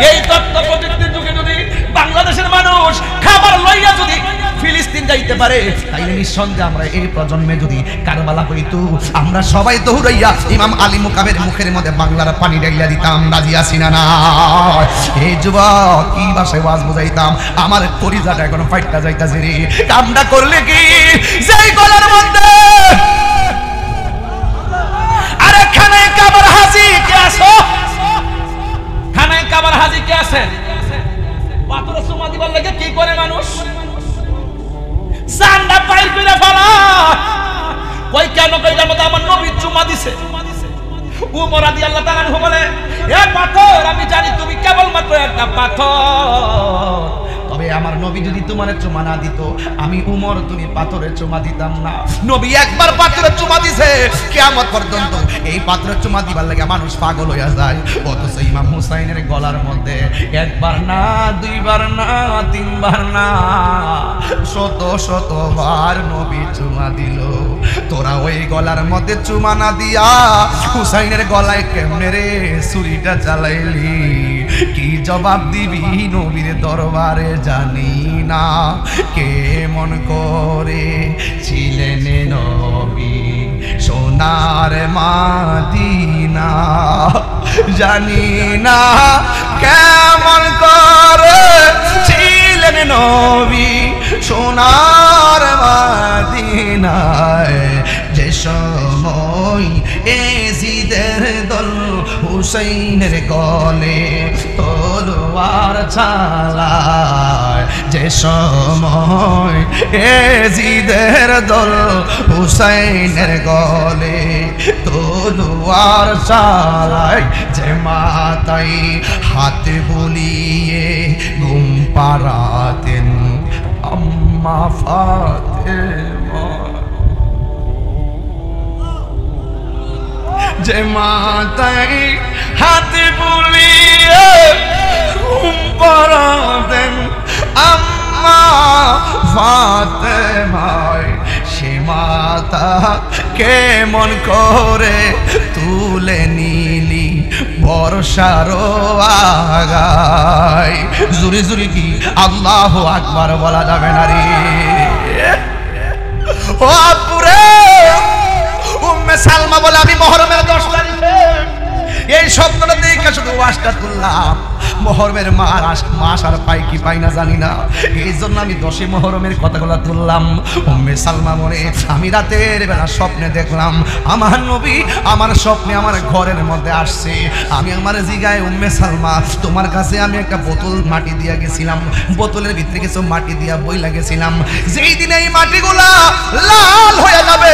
এই তথ্য প্রযুক্তির যুগে যদি বাংলাদেশের মানুষ খাবার লইয়া যদি ফিলিস্তিন যাইতে পারে তাইলে নিঃসন্দেহে আমরা এই প্রজন্মে যদি কারবালা হইতো আমরা সবাই দৌড়াইয়া ইমাম আলী মুকাবের মুখের মধ্যে বাংলার পানি ঢাইলা দিতাম। রাজি আছি না? এই যুবক কি ভাষায় ওয়াজ বুঝাইতাম, আমার কলিজাটা এখন ফাইটটা যাইতাছে রে। কামটা করলে কি যেই গলার মধ্যে আরে খানায় কাবার হাজি কে আছো, খানায় কাবার হাজি কে আছে? পাথরে চুমা দিবার লাগে কি করে মানুষ জানটা পাইল কইরা ফেলা। কই কেন কইলার মতো আমার নবী চুমা দিছে। উমর রাদিয়াল্লাহু তাআলা আনহু বলে এ পাথর আমি জানি তুমি কেবলমাত্র একটা পাথর, তবে আমার নবী যদি তোমার চুমা না দিত আমি উমর তুমি পাথরের চুমা দিতাম না। নবী একবার পাথরের চুমা দিছে, কিয়ামত পর্যন্ত এই পাথরের চুমা দিবার লাগে মানুষ পাগল হইয়া যায়। অথচ ইমাম হুসাইনের গলার মধ্যে একবার না, 2 বার না, 3 বার না, শত শতবার নবী চুমা দিল। তোরা ওই গলার মধ্যে চুমা না দিয়া হুসাইনের গলায় কেমনে রে ছুরিটা চালাইলি? কি জবাব দিবি নবীর দরবারে জানি না। কেমন করে ছিলেন নবী সোনার মাদিনা জানি না, কেমন করে ছিলেন নবী সোনার মাদিনায়। যে সময় এজিদের দল হুসাইনের গলে তলোয়ার চালায়, যে সময় এজিদের দল হুসাইনের গলে তলোয়ার চালায়, যে মাথায় হাত বুলিয়ে ঘুম পাড়াতেন আম্মা ফাতেমা, যে মাথায় হাত বুলিয়ে ঘুম পাড়াতেন আম্মা ফাতেমায়, সে মাথা কেমন করে তুলে নিলি বর্ষার আগায়। জুরি জুরি কি আল্লাহু আকবার বলা যাবে না রে? ও আপুরে উম্মে সালমা বলে আমি মুহররমের 10 তারিখে এই শব্দটা দেখে শুধু ওয়াজটা তুললাম। মুহররমের মাস আর পাই কি পাই না জানি না, এই জন্য আমি 10 মুহররমের কথাগুলো তুললাম। উম্মে সালমা বলে আমি রাতের বেলা স্বপ্নে দেখলাম আমার নবী আমার স্বপ্নে আমার ঘরের মধ্যে আসছে। আমি আমার জিগায় উম্মে সালমা তোমার কাছে আমি একটা বোতল মাটি দিয়া গেছিলাম, বোতলের ভিতরে কিছু মাটি দিয়া বই লাগেছিলাম, যেই দিন এই মাটিগুলা লাল হয়ে যাবে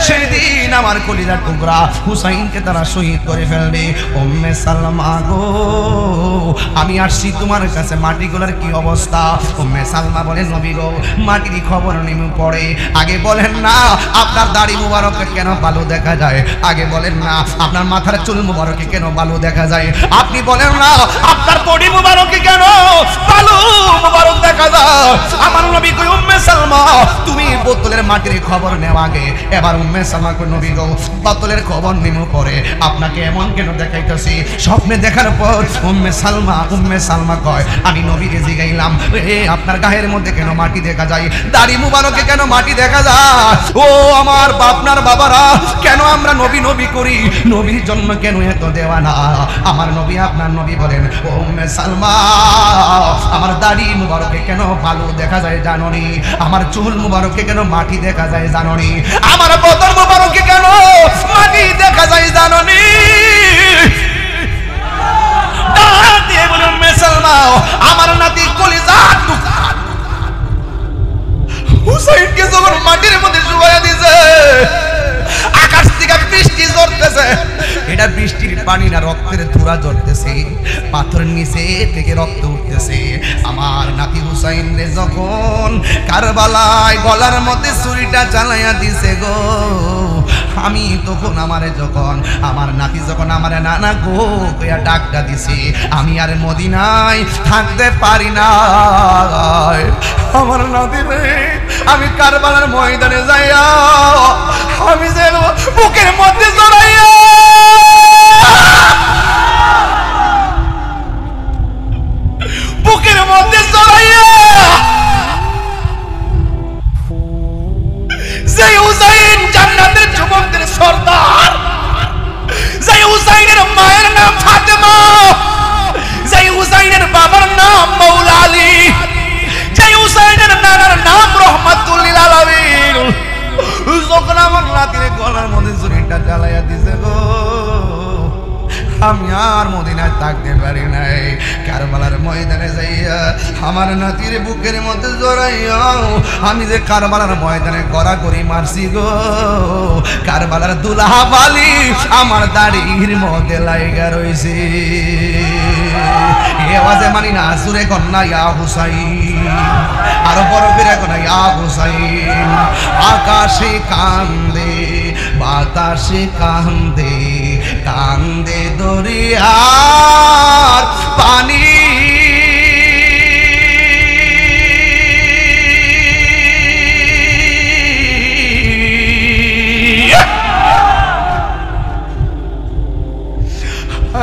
সেই দিন আমার কলিজার টুকরা হুসাইনকে তারা শহীদ করে ফেলবে। উম্মে সালমা গো, আমি আসছি তোমার কাছে, মাটিগুলোর কি অবস্থা? উম্মে সালমা বলেন, নবী গো, মাটির খবর নেমে পড়ে। আগে বলেন না আপনার দাড়ি মুবারকে কেন ভালো দেখা যায়? আগে বলেন না আপনার মাথার চুল মুবারকে কেন ভালো দেখা যায়? আপনি বলেন না আপনার বডি মুবারকে কেন ভালো মুবারক দেখা যায়? আমার নবী কই, উম্মে সালমা তুমি বোতলের মাটির খবর নেওয়া আগে এবার উম্মে সালমা কই, নবী গো, বোতলের খবর নেমে পড়ে আপনাকে এমন কেন দেখাইতেছি? স্বপ্নে দেখার পর উম্মে সালমা কয়, আমি নবীকে জিগাইলাম, আপনার গায়ের মধ্যে কেন মাটি দেখা যায়? দাড়ি মুবারকে কেন মাটি দেখা যায়? ও আমার আপনার বাবারা, কেন আমরা নবী নবী করি? নবীর জন্য কেন এত দেওয়ানা? আমার নবী আপনার নবী বলেন, ও উম্মে সালমা, আমার দাড়ি মুবারকে কেন ভালো দেখা যায় জানোনি? আমার চুল মুবারকে কেন মাটি দেখা যায় জানোনি? আমার বদন মুবারকে কেন মাটি দেখা যায় জানোনি? দিয়ে বলে, উম্মে সালমা, আমার নাতি কলিজা হুসাইনকে যখন মাটির মধ্যে শুয়াইয়া দিয়েছে, আকাশ থেকে বৃষ্টি ঝরতেছে। এটা বৃষ্টির পানি না, রক্তের ধুরা ঝরতেছে, পাথরের নিচে থেকে রক্ত উঠতেছে। আমার নাতি হুসাইন রে যখন কারবালায় গলার মধ্যে ছুরিটা চালাইয়া দিছে গো, আমি তখন আমার নাতি যখন আমার নানা গো কইয়া ডাকটা দিছে, আমি আর মদিনায় থাকতে পারি না। আমার নাতি রে, আমি কারবালার ময়দানে যাইয়া আমি যে বুকের মধ্যে জড়াইয়া যে হুসাইন জান্নাতের যুবকদের সর্দার, যে হুসাইনের মায়ের নাম ফাতেমা, যে হুসাইনের বাবার নাম মৌলা আলী, যে হুসাইনের নানার নাম রহমাতুল লিল আলামিন, যখন আমার নাতির গলার মধ্যে ছুরিটা চালাইয়া দিছে গো, আমি আর মদিনায় থাকতে পারি নাই। কারবালার ময়দানে যাইয়া আমার নাতির বুকের মধ্যে জড়াইয়া আমি যে কারবালার ময়দানে গড়াগড়ি মারছি গো, কারবালার দুলাহা বালি আমার দাড়ির মধ্যে লাইগা রইছে। এই আওয়াজে মানি না, সুরে কন্যা ইয়া হুসাইন, আরো বড় করে কন্যা ইয়া হুসাইন। আকাশে কান্দে বাতাসে কান্দে, কান্দে দরিয়ার পানি,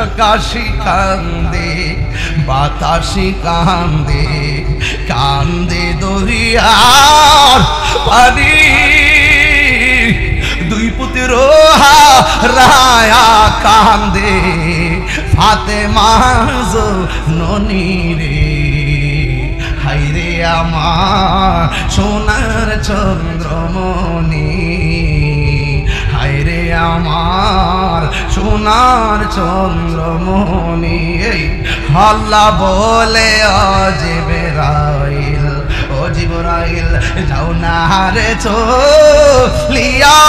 আকাশে কান্দে বাতাসে কান্দে, কান্দে দরিয়ার পানি। দুই পুত্র রায়া কান্দে, ফাতেমা জননী রে, হাইরে আমার সোনার চন্দ্রমণি, হাইরে আমার সোনার চন্দ্রমণি। আল্লাহ বলে জিবরাইল, ও জিবরাইল যাও না রে চলিয়া,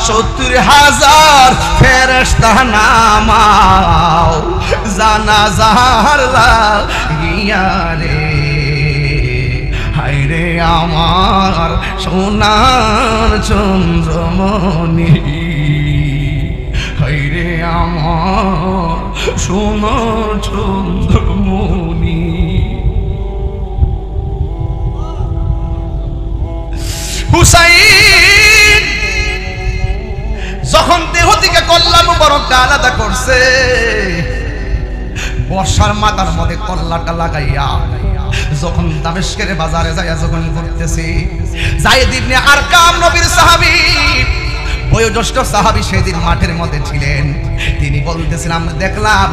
70,000 ফেরেশতা নামাও জানাজার লাগিয়া রে, হায়রে আমার সোনার চন্দ্রমণি, হায়রে আমার সোনার চন্দ্রমণি। হুসাইন যখন দেহ থেকে কল্লা মুবারকটা আলাদা করছে, বর্ষার মাথার মধ্যে কল্লাটা লাগাইয়া যখন দামেস্কের বাজারে যাইয়া যখন ঘুরতেছে, যায়েদ ইবনে আরকাম নবীর সাহাবী বয়োজ্যেষ্ঠ সাহাবী সেদিন মাঠের মধ্যে ছিলেন। তিনি বলতেছিলেন, আমরা দেখলাম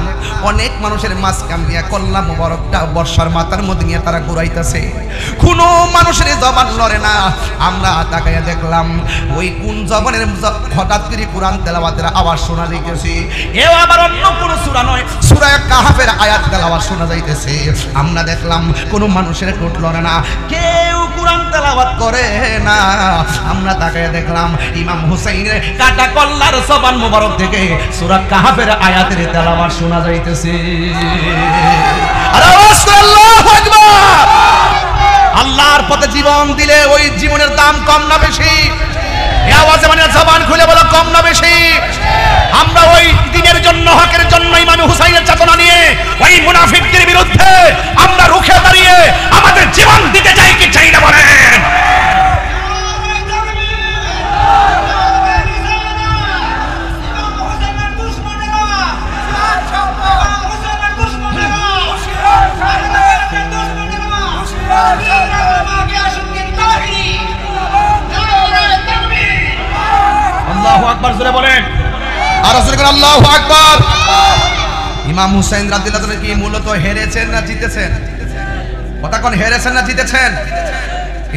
অনেক মানুষের মাঝখান দিয়া কল্লা মুবারকটা বর্ষার মাথার মধ্যে নিয়ে তারা ঘুরাইতেছে, কোনো মানুষের জবান লড়ে না। আমরা তাকাইয়া দেখলাম ওই কোন জবানের হঠাৎ করে কোরআন তেলাওয়াতের আওয়াজ শোনা যাইতেছে। এও আবার অন্য কোন সূরা নয়, সূরা কাহফের আয়াত তেলাওয়াত শোনা যাইতেছে। আমরা দেখলাম কোনো মানুষের ঠোঁট লড়ে না, কেউ কোরআন তেলাওয়াত করে না। আমরা তাকাইয়া দেখলাম ইমাম হুসাইনের কাটা কল্লার জবান মোবারক থেকে সূরা কাহফের আয়াতের তেলাওয়াত শোনা যাইতেছে। আল্লাহু আকবার। আল্লাহর পথে জীবন দিলে ওই জীবনের দাম কম না বেশি? এই আওয়াজে মানে জবান খুলে বলো, কম না বেশি? আমরা ওই দিনের জন্য, হকের জন্য ইমাম হুসাইনের চেতনা নিয়ে ওই মুনাফিকদের বিরুদ্ধে আমরা রুখে দাঁড়িয়ে আমাদের জীবন দিতে চাই কি চাই না বলেন? আল্লাহু আকবার জোরে বলেন, আর জোরে বলেন আল্লাহু আকবার। ইমাম হুসাইন রাদিয়াল্লাহু তাআলা কি মূলত হেরেছেন না জিতেছেন? কথা কোন, হেরেছেন না জিতেছেন?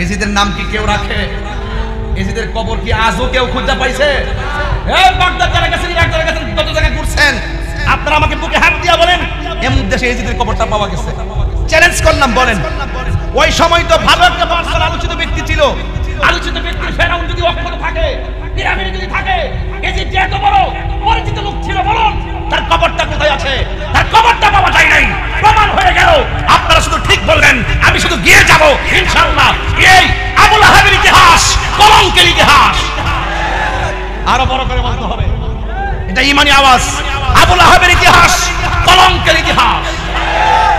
এজিদের নাম কি কেউ রাখে? এজিদের কবর কি আজও কেউ খুঁজে পাইছে? এই বাগদাদ যারা গেছেন, ইরাক যারা গেছেন, কত জায়গায় ঘুরছেন, আপনারা আমাকে বুকে হাত দিয়া বলেন এমন দেশে এজিদের কবরটা পাওয়া গেছে? চ্যালেঞ্জ করলাম, বলেন। ওই সময় তো ভালো একটা পাঁচজন আলোচিত ব্যক্তি ছিল। আলোচিত ব্যক্তির ফেরাউন যদি অক্ষত থাকে, পিরামিড যদি থাকে, এজিদ যে এত বড় পরিচিত লোক ছিল, বলুন তার কবরটা কোথায় আছে? তার কবরটা পাওয়া যায় নাই, প্রমাণ হয়ে গেল। আপনারা শুধু ঠিক বলবেন, আমি শুধু গিয়ে যাব ইনশাআল্লাহ। এই আবু লাহাবের ইতিহাস কলঙ্কের ইতিহাস। আরো বড় করে বলতে হবে, এটা ঈমানি আওয়াজ। আবু লাহাবের ইতিহাস কলঙ্কের ইতিহাস,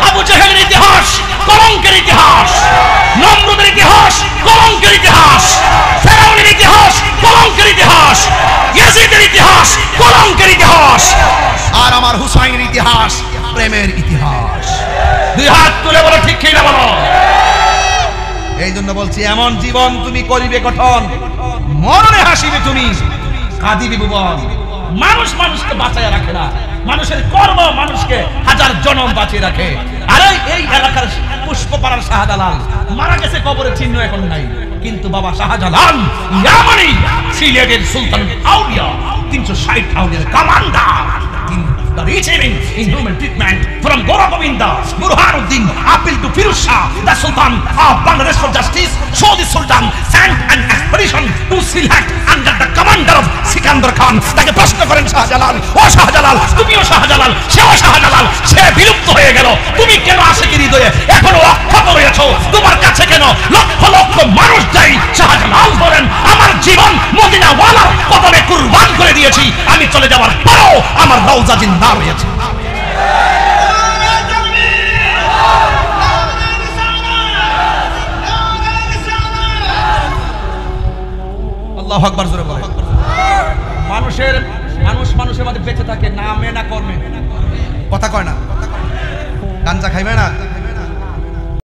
আবু জাহেলের ইতিহাস কলঙ্কের ইতিহাস, নমরুদের ইতিহাস কলঙ্কের ইতিহাস, ফেরাউনের ইতিহাস কলঙ্কের ইতিহাস, ইয়াজিদের ইতিহাস কলঙ্কের ইতিহাস, আর আমার হুসাইনের ইতিহাস প্রেমের ইতিহাস। দুই হাত তুলে বলো ঠিক কি না বলো? এই জন্য বলছি, এমন জীবন তুমি করিবে গঠন, মরণে হাসিবে তুমি, কাঁদিবে ভুবন। মানুষ মানুষকে বাঁচায় রাখে না, মানুষের কর্ম মানুষকে হাজার জনম বাঁচিয়ে রাখে। আরে এই এলাকার পুষ্পপাড়ার শাহজালাল মারা গেছে, কবরের চিহ্ন এখন নাই, কিন্তু বাবা শাহজালাল ইয়ামানি সিলেটের সুলতান আউলিয়া 360 আউলিয়ার commander. The receiving inhuman treatment from Gora Govinda Burhanuddin appeal to Firuz Shah, the Sultan of Bangladesh for justice. So the Sultan sent an expedition to Sylhet under the commander of Sikandar Khan. তাকে প্রশ্ন করেন শাহজালাল, ও শাহজালাল, তুমিও শাহজালাল, সেও শাহজালাল, সে বিলুপ্ত হয়ে গেল, তুমি কেন আশিকের হৃদয়ে এখনো অক্ষত রয়েছো? তোমার কাছে কেন লক্ষ লক্ষ মানুষ যায়? শাহজালাল বলেন, আমার জীবন মদিনাওয়ালার কদমে কুরবান করে দিয়েছি, আমি চলে যাওয়ার পরও আমার রওজা জিন্দা রয়েছে। আল্লাহু আকবার জোরে বলেন। মানুষের মধ্যে বেঁচে থাকে নামে না কর্মে, কথা কয় না, গাঞ্জা খাইবে না,